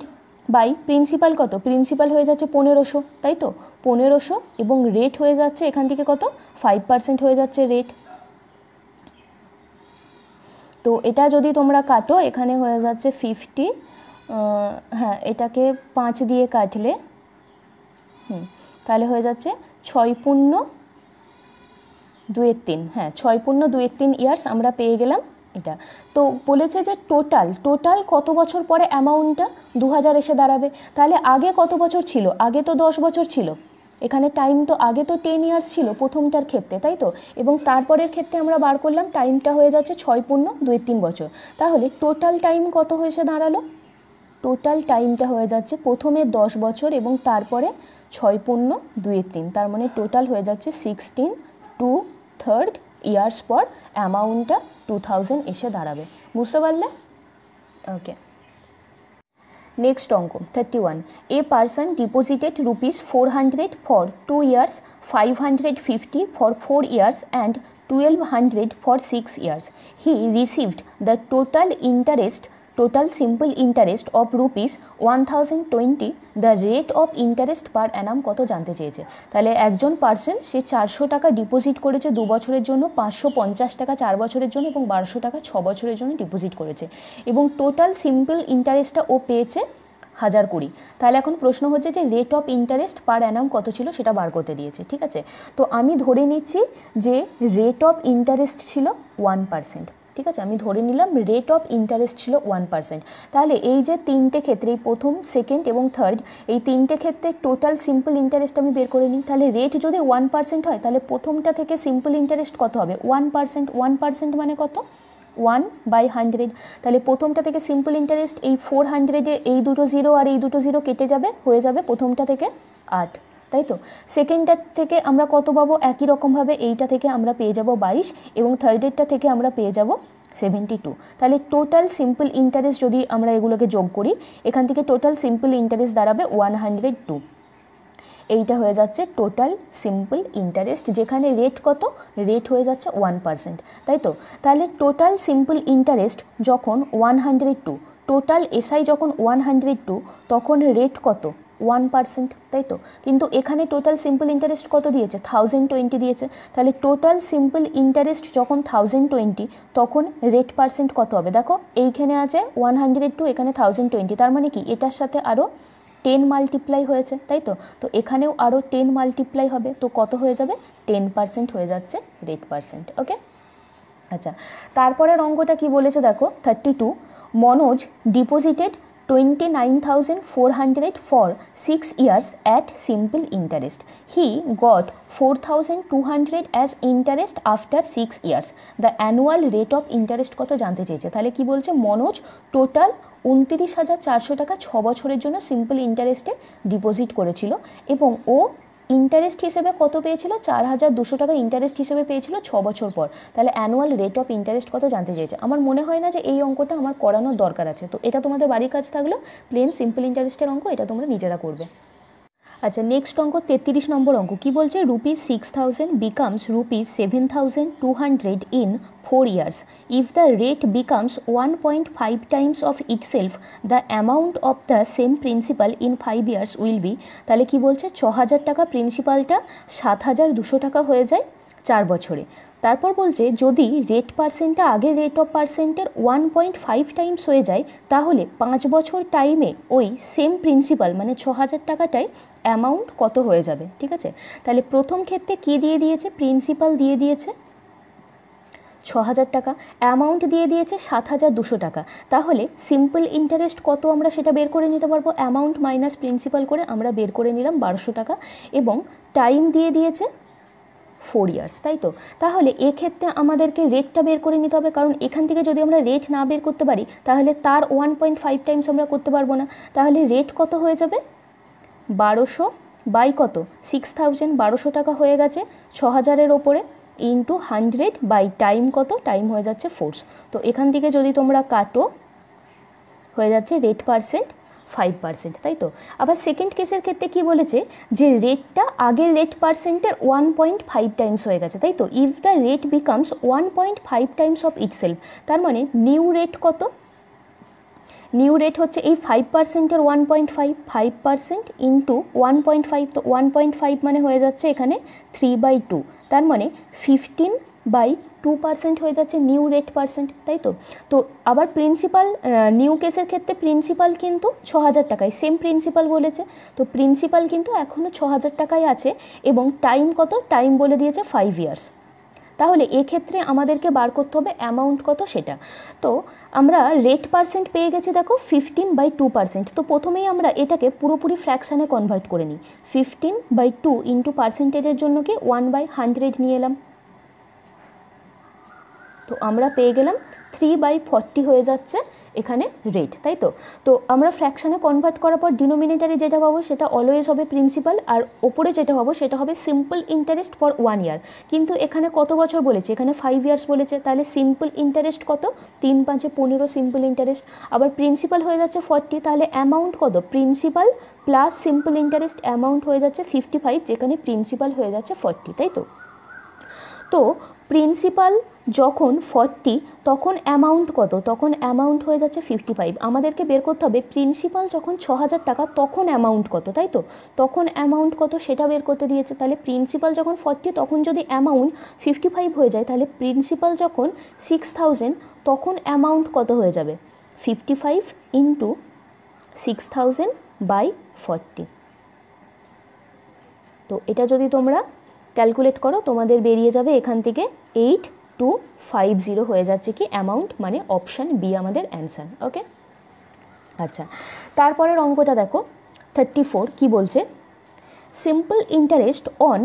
প্রিন্সিপাল কত, প্রিন্সিপাল হয়ে যাচ্ছে 1500, তাই তো। 1500 এবং রেট হয়ে যাচ্ছে এখান থেকে কত, 5% হয়ে যাচ্ছে রেট। তো এটা যদি তোমরা কাটো, এখানে হয়ে যাচ্ছে 50, হ্যাঁ এটাকে 5 দিয়ে কাটলে তাহলে হয়ে যাচ্ছে 6×2=3, হ্যাঁ 6×2=3 ইয়ার্স আমরা পেয়ে গেলাম এটা। তো বলেছে যে টোটাল কত বছর পরে অ্যামাউন্টটা 2000 এসে দাঁড়াবে। তাহলে আগে কত বছর ছিল, আগে তো 10 বছর ছিল, এখানে টাইম তো আগে তো 10 ইয়ার্স ছিল প্রথমটার ক্ষেত্রে, তাই তো। এবং তারপরের ক্ষেত্রে আমরা বার করলাম টাইমটা হয়ে যাচ্ছে 6×2=3 বছর। তাহলে টোটাল টাইম কত হয়েছে দাঁড়ালো, টোটাল টাইমটা হয়ে যাচ্ছে প্রথমে 10 বছর এবং তারপরে 6 পূর্ণ 2-3, তার মানে টোটাল হয়ে যাচ্ছে 16 2/3 ইয়ার্স পর অ্যামাউন্টটা 2000 এসে দাঁড়াবে। বুঝতে পারলে? ওকে, নেক্সট অঙ্ক 31, a person deposited ₹400 for 2 years, 550 for 4 years and 1200 for 6 years. He received the total simple interest of ₹1020. The rate of interest per annum কত জানতে চেয়েছে। তাহলে একজন পার্সন সে 400 টাকা ডিপোজিট করেছে 2 বছরের জন্য, 550 টাকা 4 বছরের জন্য এবং 1200 টাকা 6 বছরের জন্য ডিপোজিট করেছে এবং টোটাল সিম্পল ইন্টারেস্টটা ও পেয়েছে 1020। তাহলে এখন প্রশ্ন হচ্ছে যে রেট অফ ইন্টারেস্ট পার অ্যানাম কত ছিল সেটা বার করতে দিয়েছে। ঠিক আছে, তো আমি ধরে নিচ্ছি যে রেট অফ ইন্টারেস্ট ছিল 1%। ঠিক আছে, আমি ধরে নিলাম রেট অফ ইন্টারেস্ট ছিল 1%। তাহলে এই যে তিনটে ক্ষেত্রে, এই প্রথম, সেকেন্ড এবং থার্ড, এই তিনটে ক্ষেত্রে টোটাল সিম্পল ইন্টারেস্ট আমি বের করে নিই। তাহলে রেট যদি 1% হয় তাহলে প্রথমটা থেকে সিম্পল ইন্টারেস্ট কত হবে? 1%। 1% মানে কত? 1/100। তাহলে প্রথমটা থেকে সিম্পল ইন্টারেস্ট, এই 400-এ এই দুটো জিরো আর এই দুটো জিরো কেটে যাবে, হয়ে যাবে প্রথমটা থেকে 8, তাই তো। সেকেন্ডটার থেকে আমরা কত পাবো? একই রকমভাবে এইটা থেকে আমরা পেয়ে যাব 22 এবং থার্ডেরটা থেকে আমরা পেয়ে যাব 72। তাহলে টোটাল সিম্পল ইন্টারেস্ট যদি আমরা এগুলোকে যোগ করি, এখান থেকে টোটাল সিম্পল ইন্টারেস্ট দাঁড়াবে 102। এইটা হয়ে যাচ্ছে টোটাল সিম্পল ইন্টারেস্ট, যেখানে রেট কত? রেট হয়ে যাচ্ছে 1%, তাই তো। তাহলে টোটাল সিম্পল ইন্টারেস্ট যখন 102, টোটাল এসআই যখন 102, তখন রেট কত? 1%, তাই তো। কিন্তু এখানে টোটাল সিম্পল ইন্টারেস্ট কত দিয়েছে? 1020 দিয়েছে। তাহলে টোটাল সিম্পল ইন্টারেস্ট যখন 1020, তখন রেট পার্সেন্ট কত হবে? দেখো এইখানে আছে 102, এখানে 1020, তার মানে কি এটার সাথে আরও 10 মাল্টিপ্লাই হয়েছে, তাই তো। তো এখানেও আরও 10 মাল্টিপ্লাই হবে, তো কত হয়ে যাবে? 10% হয়ে যাচ্ছে রেট পার্সেন্ট। ওকে, আচ্ছা, তারপরের অঙ্কটা কি বলেছে দেখো 32, Manoj deposited 29,400 for 6 years at simple interest. He got 4,200 as interest after 6 years. The annual rate of interest কত জানতে চেয়েছে। তাহলে কি বলছে? মনোজ টোটাল 29,400 টাকা 6 বছরের জন্য সিম্পল ইন্টারেস্টে ডিপোজিট করেছিল এবং ও ইন্টারেস্ট হিসেবে কত পেয়েছিল? 4,200 টাকা ইন্টারেস্ট হিসেবে পেয়েছিল 6 বছর পর। তাহলে অ্যানুয়াল রেট অফ ইন্টারেস্ট কত জানতে চেয়েছে। আমার মনে হয় না যে এই অঙ্কটা আমার করানোর দরকার আছে, তো এটা তোমাদের বাড়ির কাজ থাকলো, প্লেন সিম্পল ইন্টারেস্টের অঙ্ক, এটা তোমরা নিজেরা করবে। আচ্ছা, নেক্সট অঙ্ক 33 নম্বর অঙ্ক কি বলছে? ₹6,000 becomes ₹7,200 in 4 years. If the rate becomes 1.5 times of itself, the amount of the same principal in 5 years will be. তাহলে কি বলছে? 6,000 টাকা প্রিন্সিপালটা 7,200 টাকা হয়ে যায় 4 বছরে। তারপর বলছে যদি রেট পার্সেন্টটা আগের রেট অফ পার্সেন্টের 1.5 টাইমস হয়ে যায়, তাহলে 5 বছর টাইমে ওই সেম প্রিন্সিপাল মানে 6,000 টাকাটাই অ্যামাউন্ট কত হয়ে যাবে। ঠিক আছে, তাহলে প্রথম ক্ষেত্রে কি দিয়ে দিয়েছে? প্রিন্সিপাল দিয়ে দিয়েছে 6,000 টাকা, অ্যামাউন্ট দিয়ে দিয়েছে 7,200 টাকা। তাহলে সিম্পল ইন্টারেস্ট কত আমরা সেটা বের করে নিতে পারবো। অ্যামাউন্ট মাইনাস প্রিন্সিপাল করে আমরা বের করে নিলাম 1,200 টাকা এবং টাইম দিয়ে দিয়েছে 4 ইয়ার্স, তাই তো। তাহলে এক্ষেত্রে আমাদেরকে রেটটা বের করে নিতে হবে, কারণ এখান থেকে যদি আমরা রেট না বের করতে পারি তাহলে তার 1.5 টাইমস আমরা করতে পারবো না। তাহলে রেট কত হয়ে যাবে? 1200 বাই কত? 6,000, 1200 টাকা হয়ে গেছে 6,000-এর ওপরে, ইন্টু 100 বাই টাইম কত? টাইম হয়ে যাচ্ছে 4। তো এখান থেকে যদি তোমরা কাটো হয়ে যাচ্ছে রেট পার্সেন্ট 5%, তাই তো। আবার সেকেন্ড কেসের ক্ষেত্রে কি বলেছে? যে রেটটা আগের রেট পার্সেন্টের 1.5 টাইমস হয়ে গেছে, তাই তো। If the rate becomes 1.5 Times of itself, তার মানে নিউ রেট কত? নিউ রেট হচ্ছে এই 5%-এর 1.5, 5% ইন্টু 1.5, তো 1.5 মানে হয়ে যাচ্ছে এখানে 3/2, তার মানে 15/2% হয়ে যাচ্ছে নিউ রেট পার্সেন্ট, তাই তো। তো আবার প্রিন্সিপাল নিউ কেসের ক্ষেত্রে প্রিন্সিপাল কিন্তু 6,000 টাকায়, সেম প্রিন্সিপাল বলেছে, তো প্রিন্সিপাল কিন্তু এখনও 6,000 টাকায় আছে এবং টাইম কত? টাইম বলে দিয়েছে 5 ইয়ার্স। তাহলে এক্ষেত্রে আমাদেরকে বার করতে হবে অ্যামাউন্ট কত সেটা। তো আমরা রেট পার্সেন্ট পেয়ে গেছি দেখো 15/2%। তো প্রথমেই আমরা এটাকে পুরোপুরি ফ্র্যাকশানে কনভার্ট করে নিই। 15/2 ইন্টু পার্সেন্টেজের জন্য কি 1/100 নিয়ে এলাম। তো আমরা পেয়ে গেলাম 3/40 হয়ে যাচ্ছে এখানে রেট, তাই তো। তো আমরা ফ্র্যাকশানে কনভার্ট করার পর ডিনোমিনেটারে যেটা পাবো সেটা অলওয়েজ হবে প্রিন্সিপাল, আর ওপরে যেটা পাবো সেটা হবে সিম্পল ইন্টারেস্ট ফর 1 ইয়ার। কিন্তু এখানে কত বছর বলেছে, এখানে 5 ইয়ার্স বলেছে, তাহলে সিম্পল ইন্টারেস্ট কত, 3 5 15 সিম্পল ইন্টারেস্ট। আবার প্রিন্সিপাল হয়ে যাচ্ছে 40, তাহলে অ্যামাউন্ট কত, principal plus simple interest amount হয়ে যাচ্ছে 55, যেখানে প্রিন্সিপাল হয়ে যাচ্ছে 40, তাই তো। তো প্রিন্সিপাল যখন 40 তখন অ্যামাউন্ট কত, তখন অ্যামাউন্ট হয়ে যাচ্ছে 55। আমাদেরকে বের করতে হবে প্রিন্সিপাল যখন 6000 টাকা তখন অ্যামাউন্ট কত, তাই তো। তখন অ্যামাউন্ট কত সেটা বের করতে দিয়েছে, তাহলে প্রিন্সিপাল যখন 40 তখন যদি অ্যামাউন্ট 55 হয়ে যায়, তাহলে প্রিন্সিপাল যখন 6000 তখন অ্যামাউন্ট কত হয়ে যাবে, 55 ইন্টু 6000/40। তো এটা যদি তোমরা ক্যালকুলেট করো তোমাদের বেরিয়ে যাবে এখান থেকে 8250 হয়ে যাচ্ছে কি অ্যামাউন্ট, মানে অপশান বি আমাদের অ্যান্সার। ওকে, আচ্ছা তারপরের অঙ্কটা দেখো 34 কি বলছে, simple interest on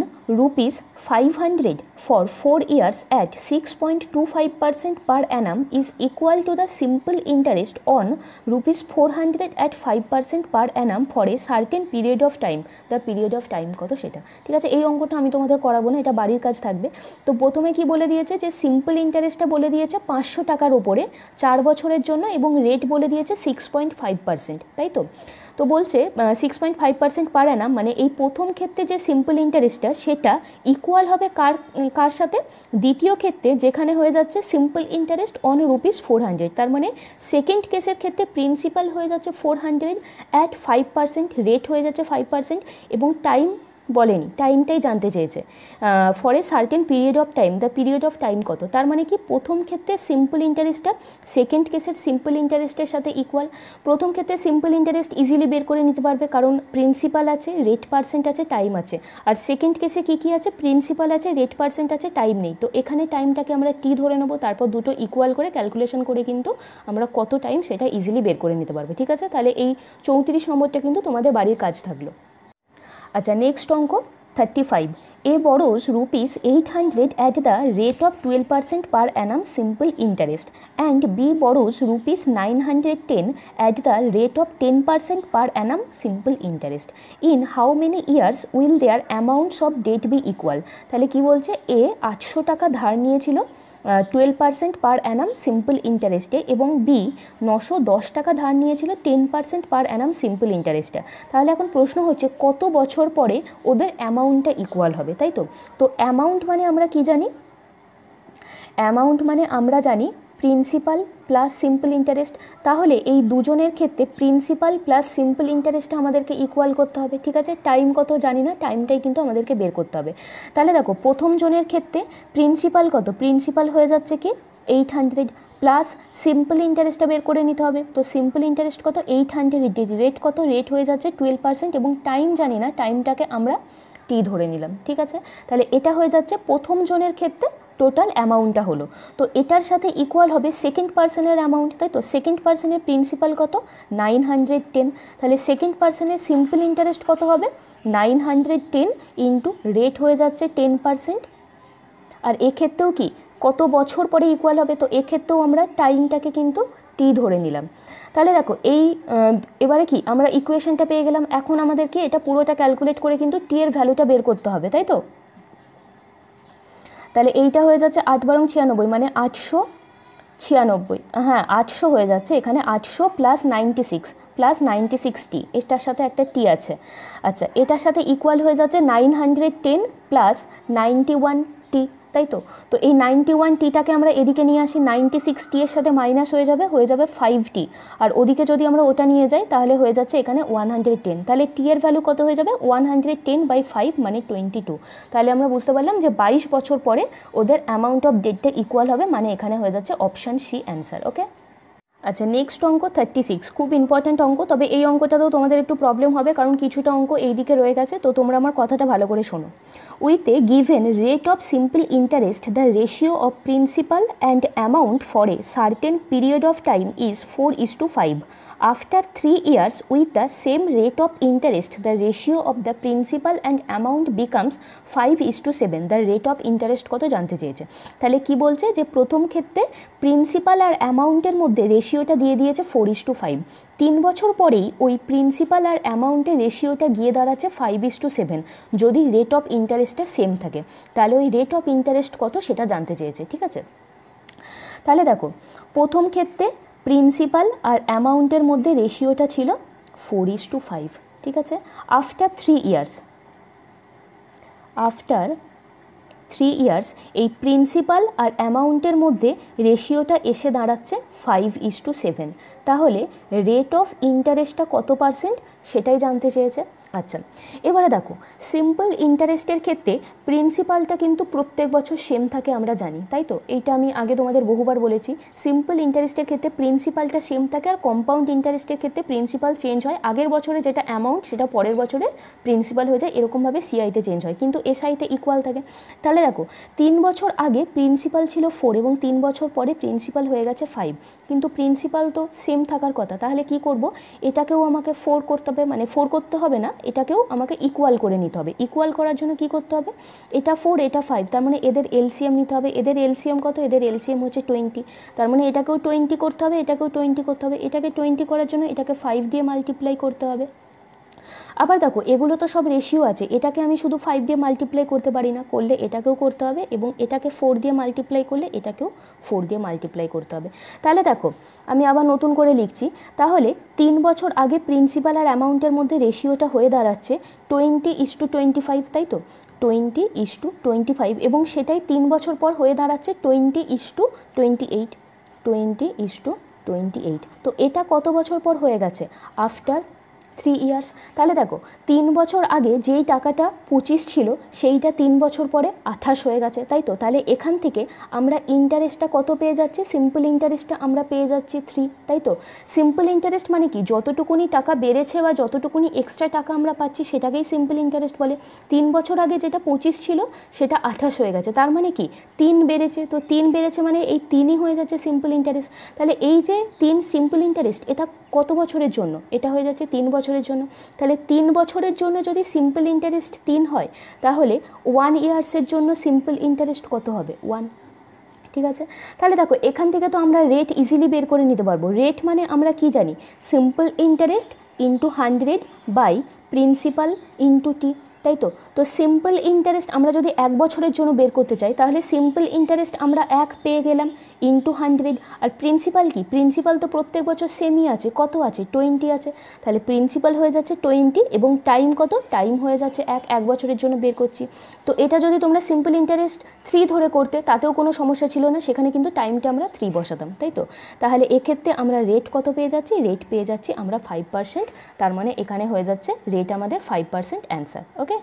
₹500 for 4 years at 6.25% per annum is equal to the simple interest on ₹400 at 5% per annum for a certain period of time. The period of time কত সেটা, ঠিক আছে। এই অঙ্কটা আমি তোমাদের করাবো না, এটা বাড়ির কাজ থাকবে। তো প্রথমে কি বলে দিয়েছে যে সিম্পল ইন্টারেস্টটা বলে দিয়েছে 500 টাকার ওপরে 4 বছরের জন্য, এবং রেট বলে দিয়েছে 6.5%, তাই তো। তো বলছে 6.5% পার অ্যানাম, মানে এই প্রথম ক্ষেত্রে যে সিম্পল ইন্টারেস্টটা সেটা ইকুয়াল হবে কার সাথে, দ্বিতীয় ক্ষেত্রে যেখানে হয়ে যাচ্ছে সিম্পল ইন্টারেস্ট অন ₹400। তার মানে সেকেন্ড কেসের ক্ষেত্রে প্রিন্সিপাল হয়ে যাচ্ছে 400 অ্যাট 5%, রেট হয়ে যাচ্ছে 5%, এবং টাইম বলেনি, টাইমটাই জানতে চেয়েছে for a certain period of time, the period of time কত। তার মানে কি প্রথম ক্ষেত্রে সিম্পল ইন্টারেস্টটা সেকেন্ড কেসের সিম্পল ইন্টারেস্টের সাথে ইকুয়াল। প্রথম ক্ষেত্রে সিম্পল ইন্টারেস্ট ইজিলি বের করে নিতে পারবে, কারণ প্রিন্সিপাল আছে, রেট পার্সেন্ট আছে, টাইম আছে। আর সেকেন্ড কেসে কী কী আছে, প্রিন্সিপাল আছে, রেট পার্সেন্ট আছে, টাইম নেই। তো এখানে টাইমটাকে আমরা টি ধরে নেবো, তারপর দুটো ইকুয়াল করে ক্যালকুলেশন করে কিন্তু আমরা কত টাইম সেটা ইজিলি বের করে নিতে পারবো, ঠিক আছে। তাহলে এই 34 নম্বরটা কিন্তু তোমাদের বাড়ির কাজ থাকলো। আচ্ছা নেক্সট অঙ্ক 35, A borrows ₹800 at the rate of 12% per annum simple interest and B borrows ₹910 at the rate of 10% per annum simple interest. In how many years will their amounts of debt be equal? তাহলে কি বলছে, A 800 টাকা ধার নিয়েছিল 12% পার annum simple ইন্টারেস্টে, এবং B 910 টাকা ধার নিয়েছিল 10% পার অ্যানাম সিম্পল ইন্টারেস্টে। তাহলে এখন প্রশ্ন হচ্ছে কত বছর পরে ওদের অ্যামাউন্টটা ইকুয়াল হবে, তাই তো। তো অ্যামাউন্ট মানে আমরা কি জানি, অ্যামাউন্ট মানে আমরা জানি প্রিন্সিপাল প্লাস সিম্পল ইন্টারেস্ট। তাহলে এই দুজনের ক্ষেত্রে প্রিন্সিপাল প্লাস সিম্পল ইন্টারেস্টটা আমাদেরকে ইকুয়াল করতে হবে, ঠিক আছে। টাইম কত জানি না, টাইমটাই কিন্তু আমাদেরকে বের করতে হবে। তাহলে দেখো প্রথম জনের ক্ষেত্রে প্রিন্সিপাল কত, প্রিন্সিপাল হয়ে যাচ্ছে কি 800 প্লাস সিম্পল ইন্টারেস্টটা বের করে নিতে হবে। তো সিম্পল ইন্টারেস্ট কত 800, রেট কত, রেট হয়ে যাচ্ছে 12%, এবং টাইম জানি না, টাইমটাকে আমরা টি ধরে নিলাম, ঠিক আছে। তাহলে এটা হয়ে যাচ্ছে প্রথম জনের ক্ষেত্রে টোটাল অ্যামাউন্টটা হলো। তো এটার সাথে ইকুয়াল হবে সেকেন্ড পার্সনের অ্যামাউন্ট, তাই তো। সেকেন্ড পার্সনের প্রিন্সিপাল কত 910, তাহলে সেকেন্ড পার্সনের সিম্পল ইন্টারেস্ট কত হবে 910 ইন্টু রেট হয়ে যাচ্ছে 10%। আর এক্ষেত্রেও কি কত বছর পরে ইকুয়াল হবে, তো এক্ষেত্রেও আমরা টাইমটাকে কিন্তু টি ধরে নিলাম। তাহলে দেখো এই এবারে কি আমরা ইকুয়েশনটা পেয়ে গেলাম। এখন আমাদেরকে এটা পুরোটা ক্যালকুলেট করে কিন্তু টি এর ভ্যালুটা বের করতে হবে, তাই তো। তাহলে এইটা হয়ে যাচ্ছে 8 বারং 96, মানে 896, হ্যাঁ 800 হয়ে যাচ্ছে এখানে, 800 প্লাস 96 এটার সাথে একটা টি আছে। আচ্ছা এটার সাথে ইকুয়াল হয়ে যাচ্ছে 910 প্লাস 91 টি, তাই তো। তো এই 91 টিটাকে আমরা এদিকে নিয়ে আসি, 96 টি এর সাথে মাইনাস হয়ে যাবে 5 টি, আর ওদিকে যদি আমরা ওটা নিয়ে যাই তাহলে হয়ে যাচ্ছে এখানে 110। তাহলে টি এর ভ্যালু কত হয়ে যাবে 110/5 মানে 22। তাহলে আমরা বুঝতে পারলাম যে 22 বছর পরে ওদের অ্যামাউন্ট অফ ডেটটা ইকুয়াল হবে, মানে এখানে হয়ে যাচ্ছে অপশান সি অ্যান্সার। ওকে, আচ্ছা নেক্সট অঙ্ক 36, খুব ইম্পর্ট্যান্ট অঙ্ক। তবে এই অঙ্কটাতেও তোমাদের একটু প্রবলেম হবে, কারণ কিছুটা অঙ্ক এই দিকে রয়ে গেছে। তো তোমরা আমার কথাটা ভালো করে শোনো। With a given rate of simple interest the ratio of principal and amount for a certain period of time is 4:5। after 3 years with the same rate of interest the ratio of the principal and amount becomes 5:7 the rate of interest কত জানতে চেয়েছে। তাহলে কি বলছে যে প্রথম ক্ষেত্রে principal আর অ্যামাউন্টের মধ্যে রেশিওটা দিয়ে দিয়েছে 4:5, 3 বছর পরেই ওই প্রিন্সিপাল আর অ্যামাউন্টের রেশিওটা গিয়ে দাঁড়াচ্ছে 5:7 যদি রেট অফ ইন্টারেস্টটা সেম থাকে। তাহলে ওই রেট অফ ইন্টারেস্ট কত সেটা জানতে চেয়েছে, ঠিক আছে। তাহলে দেখো প্রথম ক্ষেত্রে প্রিন্সিপাল আর অ্যামাউন্টের মধ্যে রেশিওটা ছিল 4:5, ঠিক আছে। আফটার 3 ইয়ার্স এই প্রিন্সিপাল আর অ্যামাউন্টের মধ্যে রেশিওটা এসে দাঁড়াচ্ছে 5:7। তাহলে রেট অফ ইন্টারেস্টটা কত পার্সেন্ট সেটাই জানতে চেয়েছে। আচ্ছা, এবারে দেখো সিম্পল ইন্টারেস্টের ক্ষেত্রে প্রিন্সিপালটা কিন্তু প্রত্যেক বছর সেম থাকে আমরা জানি, তাই তো। এইটা আমি আগে তোমাদের বহুবার বলেছি। সিম্পল ইন্টারেস্টের ক্ষেত্রে প্রিন্সিপালটা সেম থাকে, আর কম্পাউন্ড ইন্টারেস্টের ক্ষেত্রে প্রিন্সিপাল চেঞ্জ হয়। আগের বছরে যেটা অ্যামাউন্ট সেটা পরের বছরের প্রিন্সিপাল হয়ে যায়, এরকমভাবে সিআইতে চেঞ্জ হয়, কিন্তু এসআইতে ইকুয়াল থাকে। তাহলে দেখো 3 বছর আগে প্রিন্সিপাল ছিল 4 এবং 3 বছর পরে প্রিন্সিপাল হয়ে গেছে 5, কিন্তু প্রিন্সিপাল তো সেম থাকার কথা। তাহলে কি করব, এটাকেও আমাকে 4 করতে হবে, মানে 4 করতে হবে না, এটাকেও আমাকে ইকুয়াল করে নিতে হবে। ইকুয়াল করার জন্য কি করতে হবে, এটা 4 এটা 5, তার মানে এদের এলসিএম নিতে হবে। এদের এলসিএম কত, এদের এলসিএম হচ্ছে 20, তার মানে এটাকেও 20 করতে হবে, এটাকেও 20 করতে হবে। এটাকে 20 করার জন্য এটাকে 5 দিয়ে মাল্টিপ্লাই করতে হবে। আবার দেখো এগুলো তো সব রেশিও আছে, এটাকে আমি শুধু 5 দিয়ে মাল্টিপ্লাই করতে পারি না, করলে এটাকেও করতে হবে, এবং এটাকে 4 দিয়ে মাল্টিপ্লাই করলে এটাকেও 4 দিয়ে মাল্টিপ্লাই করতে হবে। তাহলে দেখো আমি আবার নতুন করে লিখছি। তাহলে 3 বছর আগে প্রিন্সিপাল আর অ্যামাউন্টের মধ্যে রেশিওটা হয়ে দাঁড়াচ্ছে 20:25, তাই তো, 20:25, এবং সেটাই 3 বছর পর হয়ে দাঁড়াচ্ছে 20:28। তো এটা কত বছর পর হয়ে গেছে, আফটার 3 ইয়ার্স। তাহলে দেখো 3 বছর আগে যেই টাকাটা 25 ছিল সেইটা 3 বছর পরে 28 হয়ে গেছে, তাই তো। তাহলে এখান থেকে আমরা ইন্টারেস্টটা কত পেয়ে যাচ্ছি, সিম্পল ইন্টারেস্টটা আমরা পেয়ে যাচ্ছি 3, তাই তো। সিম্পল ইন্টারেস্ট মানে কি, যতটুকুনি টাকা বেড়েছে বা যতটুকুনি এক্সট্রা টাকা আমরা পাচ্ছি সেটাকেই সিম্পল ইন্টারেস্ট বলে। 3 বছর আগে যেটা 25 ছিল সেটা 28 হয়ে গেছে, তার মানে কি 3 বেড়েছে, তো 3 বেড়েছে মানে এই 3ই হয়ে যাচ্ছে সিম্পল ইন্টারেস্ট। তাহলে এই যে 3 সিম্পল ইন্টারেস্ট, এটা কত বছরের জন্য, এটা হয়ে যাচ্ছে 3 বছরের জন্য। তাহলে 3 বছরের জন্য যদি সিম্পল ইন্টারেস্ট 3 হয়, তাহলে 1 ইয়ার্সের জন্য সিম্পল ইন্টারেস্ট কত হবে, 1, ঠিক আছে। তাহলে দেখো এখান থেকে তো আমরা রেট ইজিলি বের করে নিতে পারবো। রেট মানে আমরা কি জানি, simple interest into 100 by principal into T, তাই তো। তো সিম্পল ইন্টারেস্ট আমরা যদি 1 বছরের জন্য বের করতে চাই, তাহলে সিম্পল ইন্টারেস্ট আমরা 1 পেয়ে গেলাম ইন্টু 100, আর প্রিন্সিপাল কি, প্রিন্সিপাল তো প্রত্যেক বছর সেমই আছে, কত আছে, 20 আছে। তাহলে প্রিন্সিপাল হয়ে যাচ্ছে 20 এবং টাইম কত, টাইম হয়ে যাচ্ছে 1 বছরের জন্য বের করছি। তো এটা যদি তোমরা সিম্পল ইন্টারেস্ট 3 ধরে করতে তাতেও কোনো সমস্যা ছিল না, সেখানে কিন্তু টাইমটা আমরা 3 বসাতাম, তাই তো। তাহলে এক্ষেত্রে আমরা রেট কত পেয়ে যাচ্ছি, রেট পেয়ে যাচ্ছি আমরা 5%, তার মানে এখানে হয়ে যাচ্ছে রেট আমাদের 5% অ্যান্সার। ওকে,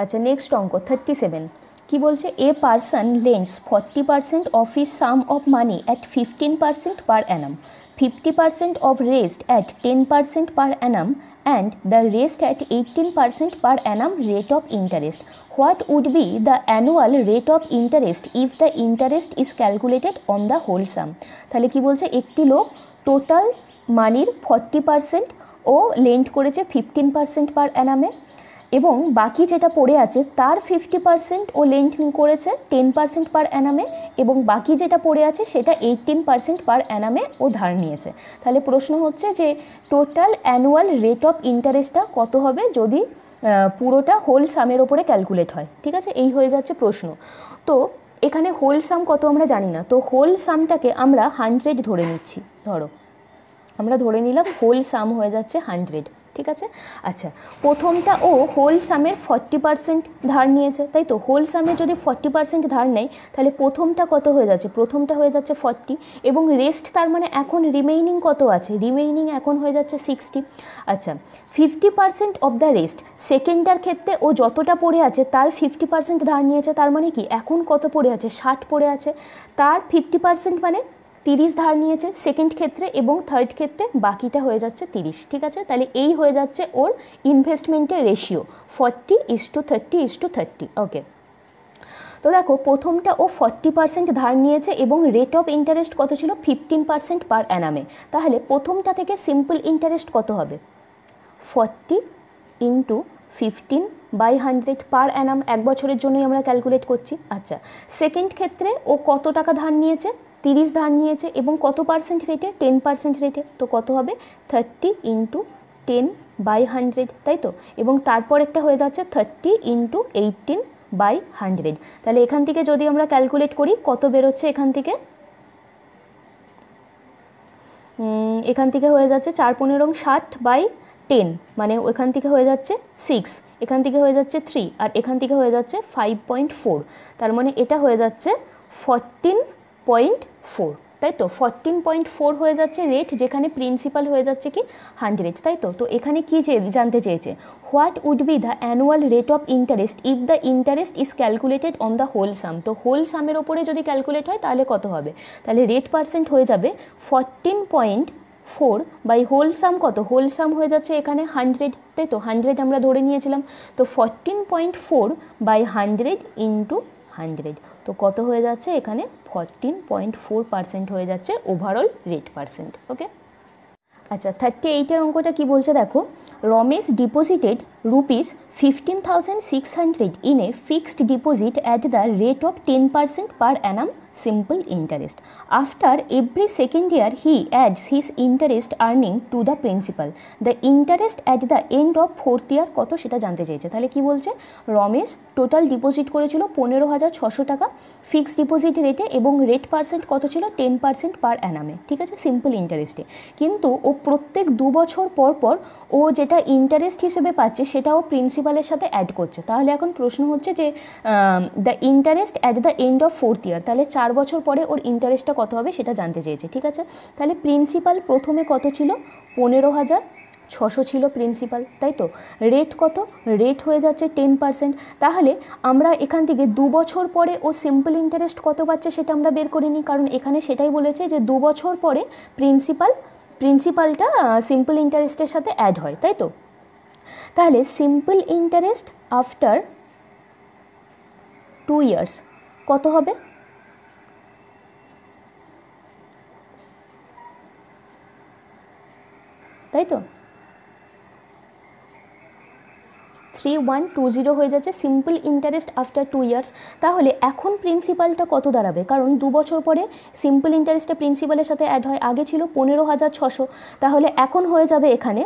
আচ্ছা নেক্সট অঙ্ক 37 কি বলছে, a person lends 40% of his sum of money at 15% per annum, 50% of rest at 10% per annum and the rest at 18% per annum rate of interest. What would be the annual rate of interest if the interest is calculated on the whole sum? তাহলে কি বলছে, একটি লোক total মানির 40% ও lend করেছে 15% পার অ্যানামে, এবং বাকি যেটা পড়ে আছে তার 50% ও লেন্ড করেছে 10% পার অ্যানামে, এবং বাকি যেটা পড়ে আছে সেটা 18% পার অ্যানামে ও ধার নিয়েছে। তাহলে প্রশ্ন হচ্ছে যে টোটাল অ্যানুয়াল রেট অফ ইন্টারেস্টটা কত হবে যদি পুরোটা হোল সামের ওপরে ক্যালকুলেট হয়, ঠিক আছে। এই হয়ে যাচ্ছে প্রশ্ন। তো এখানে হোল সাম কত আমরা জানি না, তো হোল সামটাকে আমরা 100 ধরে নিচ্ছি। ধরো আমরা ধরে নিলাম হোল সাম হয়ে যাচ্ছে 100, ঠিক আছে। আচ্ছা প্রথমটা ও হোল সামের 40% ধার নিয়েছে, তাই তো। হোল সামের যদি 40% ধার নেয় তাহলে প্রথমটা কত হয়ে যাচ্ছে, প্রথমটা হয়ে যাচ্ছে 40, এবং রেস্ট তার মানে এখন রিমেইনিং কত আছে, রিমেইনিং এখন হয়ে যাচ্ছে 60। আচ্ছা 50% অফ দ্য রেস্ট, সেকেন্ডটার ক্ষেত্রে ও যতটা পড়ে আছে তার 50% ধার নিয়েছে, তার মানে কি এখন কত পড়ে আছে, 60 পড়ে আছে, তার 50% মানে 30 ধার নিয়েছে সেকেন্ড ক্ষেত্রে, এবং থার্ড ক্ষেত্রে বাকিটা হয়ে যাচ্ছে 30, ঠিক আছে। তাহলে এই হয়ে যাচ্ছে ওর ইনভেস্টমেন্টের রেশিও 40:30:30। ওকে, তো দেখো প্রথমটা ও 40% ধার নিয়েছে এবং রেট অফ ইন্টারেস্ট কত ছিল 15% পার অ্যানামে। তাহলে প্রথমটা থেকে সিম্পল ইন্টারেস্ট কত হবে 40 ইন্টু 15/100 পার অ্যানাম, এক বছরের জন্যই আমরা ক্যালকুলেট করছি। আচ্ছা, সেকেন্ড ক্ষেত্রে ও কত টাকা ধার নিয়েছে 30 ধার নিয়েছে এবং কত পার্সেন্ট রেটে 10% রেটে, তো কত হবে 30 ইন্টু 10/100, তাই তো। এবং তারপর একটা হয়ে যাচ্ছে 30 ইন্টু 18/100। তাহলে এখান থেকে যদি আমরা ক্যালকুলেট করি কত বেরোচ্ছে এখান থেকে হয়ে যাচ্ছে 4 15 60/10, মানে ওখান থেকে হয়ে যাচ্ছে 6, এখান থেকে হয়ে যাচ্ছে 3, আর এখান থেকে হয়ে যাচ্ছে 5.4, তার মানে এটা হয়ে যাচ্ছে 14.4, তাই তো। 14.4 হয়ে যাচ্ছে রেট, যেখানে প্রিন্সিপাল হয়ে যাচ্ছে কি 100, তাই তো। তো এখানে কি জানতে চেয়েছে, what would be the annual rate of interest if the interest is calculated on the whole sum. তো হোল সামের ওপরে যদি ক্যালকুলেট হয় তাহলে কত হবে, তাহলে রেট পার্সেন্ট হয়ে যাবে 14.4 বাই হোল সাম, কত হোল সাম হয়ে যাচ্ছে এখানে 100, তাই তো। 100 আমরা ধরে নিয়েছিলাম, তো 14.4/100 ইন্টু 100, তো কত হয়ে যাচ্ছে এখানে 14.4% হয়ে যাচ্ছে ওভারঅল রেট পার্সেন্ট। ওকে, আচ্ছা 38-এর অঙ্কটা কি বলছে দেখো, Ramesh deposited ₹15,600 in a fixed deposit at the rate of 10% per Anam simple interest. After every second year he adds his interest earning to the principal. The interest at the end of 4th year কত সেটা জানতে চেয়েছে। তাহলে কি বলছে, Ramesh total deposit করেছিল 15,600 টাকা fixed deposit রেটে এবং রেট পার্সেন্ট কত ছিল 10% পার অ্যানামে, ঠিক আছে, সিম্পল ইন্টারেস্টে। কিন্তু ও প্রত্যেক 2 বছর পর পর ও যেটা ইন্টারেস্ট হিসেবে পাচ্ছে সেটাও প্রিন্সিপালের সাথে অ্যাড করছে। তাহলে এখন প্রশ্ন হচ্ছে যে the interest at the end of 4th year, তাহলে 4 বছর পরে ওর ইন্টারেস্টটা কত হবে সেটা জানতে চেয়েছে, ঠিক আছে। তাহলে প্রিন্সিপাল প্রথমে কত ছিল 15,600 ছিল প্রিন্সিপাল, তাই তো। রেট কত, রেট হয়ে যাচ্ছে 10%। তাহলে আমরা এখান থেকে 2 বছর পরে ও সিম্পল ইন্টারেস্ট কত পাচ্ছে সেটা আমরা বের করে নিই, কারণ এখানে সেটাই বলেছে যে 2 বছর পরে প্রিন্সিপালটা সিম্পল ইন্টারেস্টের সাথে অ্যাড হয়, তাই তো। তাহলে সিম্পল ইন্টারেস্ট আফটার 2 ইয়ার্স কত হবে, তাই তো 3120 হয়ে যাচ্ছে সিম্পল ইন্টারেস্ট আফটার 2 ইয়ার্স। তাহলে এখন প্রিন্সিপালটা কত দাঁড়াবে, কারণ 2 বছর পরে সিম্পল ইন্টারেস্টে প্রিন্সিপালের সাথে অ্যাড হয়, আগে ছিল 15,600, তাহলে এখন হয়ে যাবে এখানে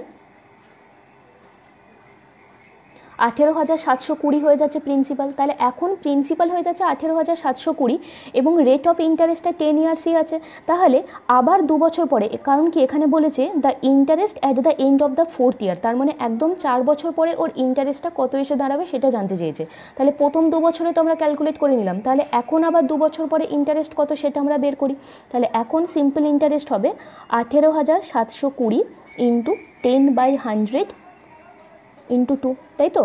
18,720 হয়ে যাচ্ছে প্রিন্সিপাল। তাহলে এখন প্রিন্সিপাল হয়ে যাচ্ছে 18,720 এবং রেট অফ ইন্টারেস্টটা 10 ইয়ার্সই আছে। তাহলে আবার 2 বছর পরে, কারণ কি এখানে বলেছে the interest at the end of the 4th ইয়ার, তার মানে একদম 4 বছর পরে ওর ইন্টারেস্টটা কত এসে দাঁড়াবে সেটা জানতে চেয়েছে। তাহলে প্রথম 2 বছরে তো আমরা ক্যালকুলেট করে নিলাম, তাহলে এখন আবার 2 বছর পরে ইন্টারেস্ট কত সেটা আমরা বের করি। তাহলে এখন সিম্পল ইন্টারেস্ট হবে 18,720 ইন্টু 10/100 ইন্টু 2, তাই তো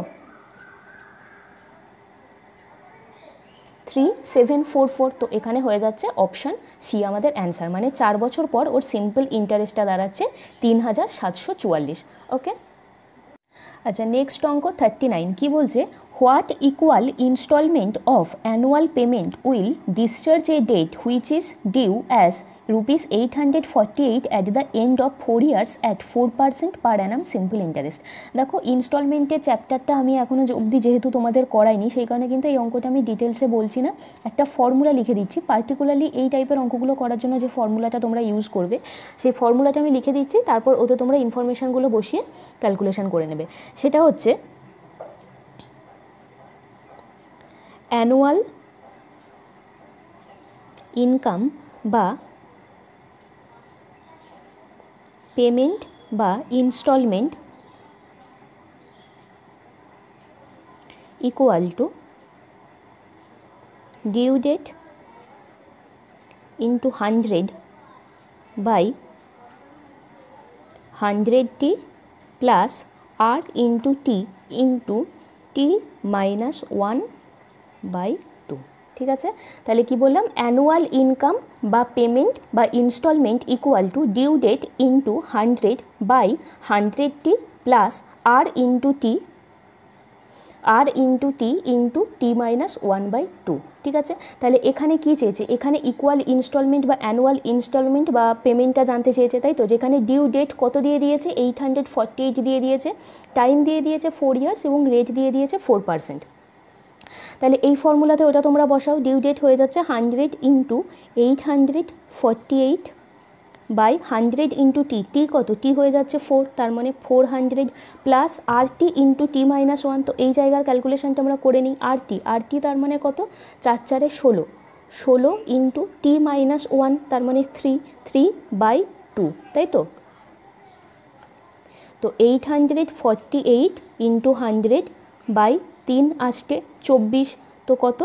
3744। তো এখানে হয়ে যাচ্ছে অপশান সি আমাদের অ্যান্সার, মানে 4 বছর পর ওর সিম্পল ইন্টারেস্টটা দাঁড়াচ্ছে 3,744। ওকে, আচ্ছা নেক্সট অঙ্ক 39 কি বলছে, what equal installment of annual payment will discharge a debt which is due as ₹848 at the end of 4 years at 4% per annum simple interest. দেখো ইনস্টলমেন্টের চ্যাপ্টারটা আমি এখনও অবধি যেহেতু তোমাদের করাইনি সেই কারণে কিন্তু এই অঙ্কটা আমি ডিটেলসে বলছি না, একটা ফর্মুলা লিখে দিচ্ছি। পার্টিকুলারলি এই টাইপের অঙ্কগুলো করার জন্য যে ফর্মুলাটা তোমরা ইউজ করবে সেই ফর্মুলাটা আমি লিখে দিচ্ছি, তারপর ওতে তোমরা ইনফরমেশানগুলো বসিয়ে ক্যালকুলেশন করে নেবে। সেটা হচ্ছে অ্যানুয়াল ইনকাম বা পেমেন্ট বা installment equal to due date into 100 by 100t plus r into t into t-1/2, ঠিক আছে। তাহলে কি বললাম, অ্যানুয়াল ইনকাম বা পেমেন্ট বা installment equal to due date into 100 by 100t plus r into t আর ইন্টু টি minus 1/2, ঠিক আছে। তাহলে এখানে কি চেয়েছে, এখানে ইকুয়াল ইনস্টলমেন্ট বা অ্যানুয়াল ইনস্টলমেন্ট বা পেমেন্টটা জানতে চেয়েছে, তাই তো। যেখানে ডিউ ডেট কত দিয়ে দিয়েছে, 848 দিয়ে দিয়েছে, টাইম দিয়ে দিয়েছে 4 ইয়ার্স এবং রেট দিয়ে দিয়েছে 4%। তাহলে এই ফর্মুলাতে ওটা তোমরা বসাও। ডিউ ডেট হয়ে যাচ্ছে 100 ইন্টু 848 বাই 100 ইন্টু টি কত, টি হয়ে যাচ্ছে 4, তার মানে 400 প্লাস আর টি ইন্টু টি মাইনাস 1। তো এই জায়গার ক্যালকুলেশনটা আমরা করে নিই। আর টি তার মানে কত, 4 4 16 ইন্টু টি মাইনাস 1 তার মানে 3/2, তাই তো। তো 848 ইন্টু 100 বাই 3 আসছে 24, তো কত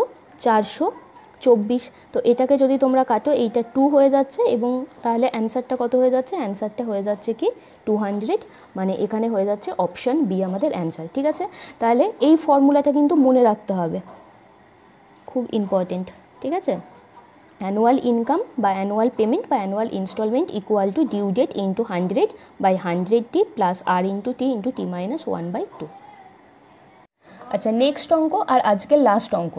424। তো এটাকে যদি তোমরা কাটো, এইটা 2 হয়ে যাচ্ছে এবং তাহলে অ্যান্সারটা কত হয়ে যাচ্ছে, অ্যান্সারটা হয়ে যাচ্ছে কি 200, মানে এখানে হয়ে যাচ্ছে অপশান বি আমাদের অ্যান্সার, ঠিক আছে। তাহলে এই ফর্মুলাটা কিন্তু মনে রাখতে হবে, খুব ইম্পর্টেন্ট, ঠিক আছে। অ্যানুয়াল ইনকাম বা অ্যানুয়াল পেমেন্ট বা annual instalment equal to due date into 100 by 100t plus R into T minus 1/2। আচ্ছা, নেক্সট অঙ্ক আর আজকের লাস্ট অঙ্ক।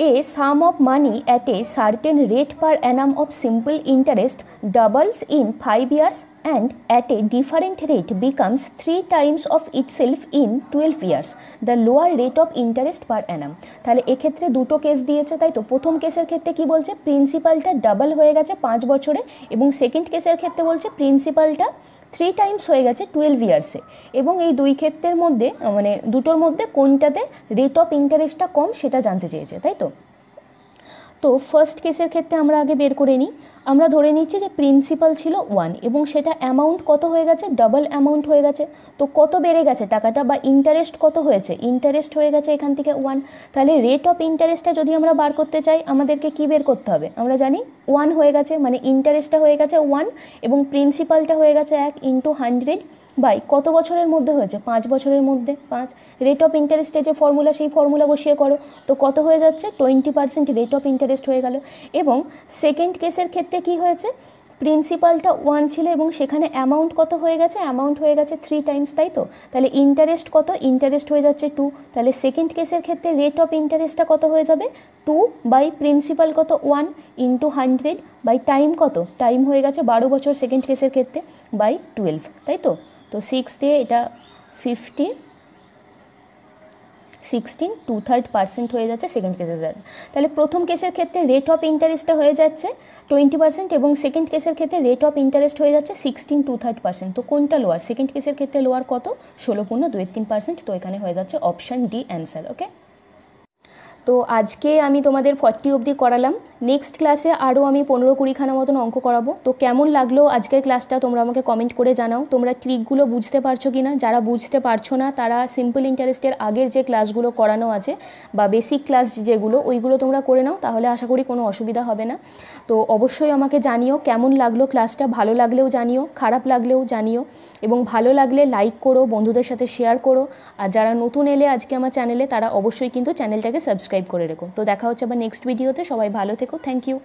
A sum of money at a certain rate per annum of simple interest doubles in 5 years and at a different rate becomes 3 times of itself in 12 years. The lower rate of interest per annum. তাহলে এক্ষেত্রে দুটো case দিয়েছে, তাই তো। প্রথম কেসের ক্ষেত্রে কি বলছে, প্রিন্সিপালটা ডাবল হয়ে গেছে 5 বছরে, এবং সেকেন্ড কেসের ক্ষেত্রে বলছে প্রিন্সিপালটা 3 টাইমস হয়ে গেছে 12 ইয়ার্সে। এবং এই দুই ক্ষেত্রের মধ্যে মানে দুটোর মধ্যে কোনটাতে রেট অফ ইন্টারেস্টটা কম সেটা জানতে চেয়েছে, তাই তো। তো ফার্স্ট কেসের ক্ষেত্রে আমরা আগে বের করে নিই। আমরা ধরে নিচ্ছি যে প্রিন্সিপাল ছিল 1 এবং সেটা অ্যামাউন্ট কত হয়ে গেছে, ডাবল অ্যামাউন্ট হয়ে গেছে। তো কত বেড়ে গেছে টাকাটা, বা ইন্টারেস্ট কত হয়েছে, ইন্টারেস্ট হয়ে গেছে এখান থেকে 1। তাহলে রেট অফ ইন্টারেস্টটা যদি আমরা বার করতে চাই, আমাদেরকে কি বের করতে হবে, আমরা জানি 1 হয়ে গেছে, মানে ইন্টারেস্টটা হয়ে গেছে 1 এবং প্রিন্সিপালটা হয়ে গেছে 1 ইন্টু 100 বাই কত বছরের মধ্যে হয়েছে, 5 বছরের মধ্যে 5। রেট অফ ইন্টারেস্টের যে ফর্মুলা, সেই ফর্মুলা বসিয়ে করো, তো কত হয়ে যাচ্ছে 20% রেট অফ ইন্টারেস্ট হয়ে গেল। এবং সেকেন্ড কেসের ক্ষেত্রে কি হয়েছে, প্রিন্সিপালটা 1 ছিল এবং সেখানে অ্যামাউন্ট কত হয়ে গেছে, অ্যামাউন্ট হয়ে গেছে 3 টাইমস, তাই তো। তাহলে ইন্টারেস্ট কত, ইন্টারেস্ট হয়ে যাচ্ছে 2। তাহলে সেকেন্ড কেসের ক্ষেত্রে রেট অফ ইন্টারেস্টটা কত হয়ে যাবে, 2 বাই প্রিন্সিপাল কত 1 ইন্টু 100 বাই টাইম কত, টাইম হয়ে গেছে 12 বছর সেকেন্ড কেসের ক্ষেত্রে, বাই 12, তাই তো। তো 6 দিয়ে এটা 50, 16 2/3% হয়ে যাচ্ছে সেকেন্ড কেসের দ্বারা। তাহলে প্রথম কেসের ক্ষেত্রে রেট অফ ইন্টারেস্টটা হয়ে যাচ্ছে 20% এবং সেকেন্ড কেসের ক্ষেত্রে রেট অফ ইন্টারেস্ট হয়ে যাচ্ছে 16 2/3%। তো কোনটা লোয়ার, সেকেন্ড কেসের ক্ষেত্রে লোয়ার কত, 16.23%। তো এখানে হয়ে যাচ্ছে অপশান ডি অ্যান্সার, ওকে। তো আজকে আমি তোমাদের 40 অবধি করালাম। নেক্সট ক্লাসে আরও আমি 15-20খানা মতন অঙ্ক করাবো। তো কেমন লাগলো আজকের ক্লাসটা তোমরা আমাকে কমেন্ট করে জানাও। তোমরা ট্রিকগুলো বুঝতে পারছো কি না, যারা বুঝতে পারছো না তারা সিম্পল ইন্টারেস্টের আগের যে ক্লাসগুলো করানো আছে বা বেসিক ক্লাস যেগুলো, ওইগুলো তোমরা করে নাও, তাহলে আশা করি কোনো অসুবিধা হবে না। তো অবশ্যই আমাকে জানিও কেমন লাগলো ক্লাসটা, ভালো লাগলেও জানিও, খারাপ লাগলেও জানিও, এবং ভালো লাগলে লাইক করো, বন্ধুদের সাথে শেয়ার করো। আর যারা নতুন এলে আজকে আমার চ্যানেলে, তারা অবশ্যই কিন্তু চ্যানেলটাকে সাবস্ক্রাইব করে রেখো। তো দেখা হচ্ছে আবার নেক্সট ভিডিওতে। সবাই ভালো থেকো, থ্যাংক ইউ।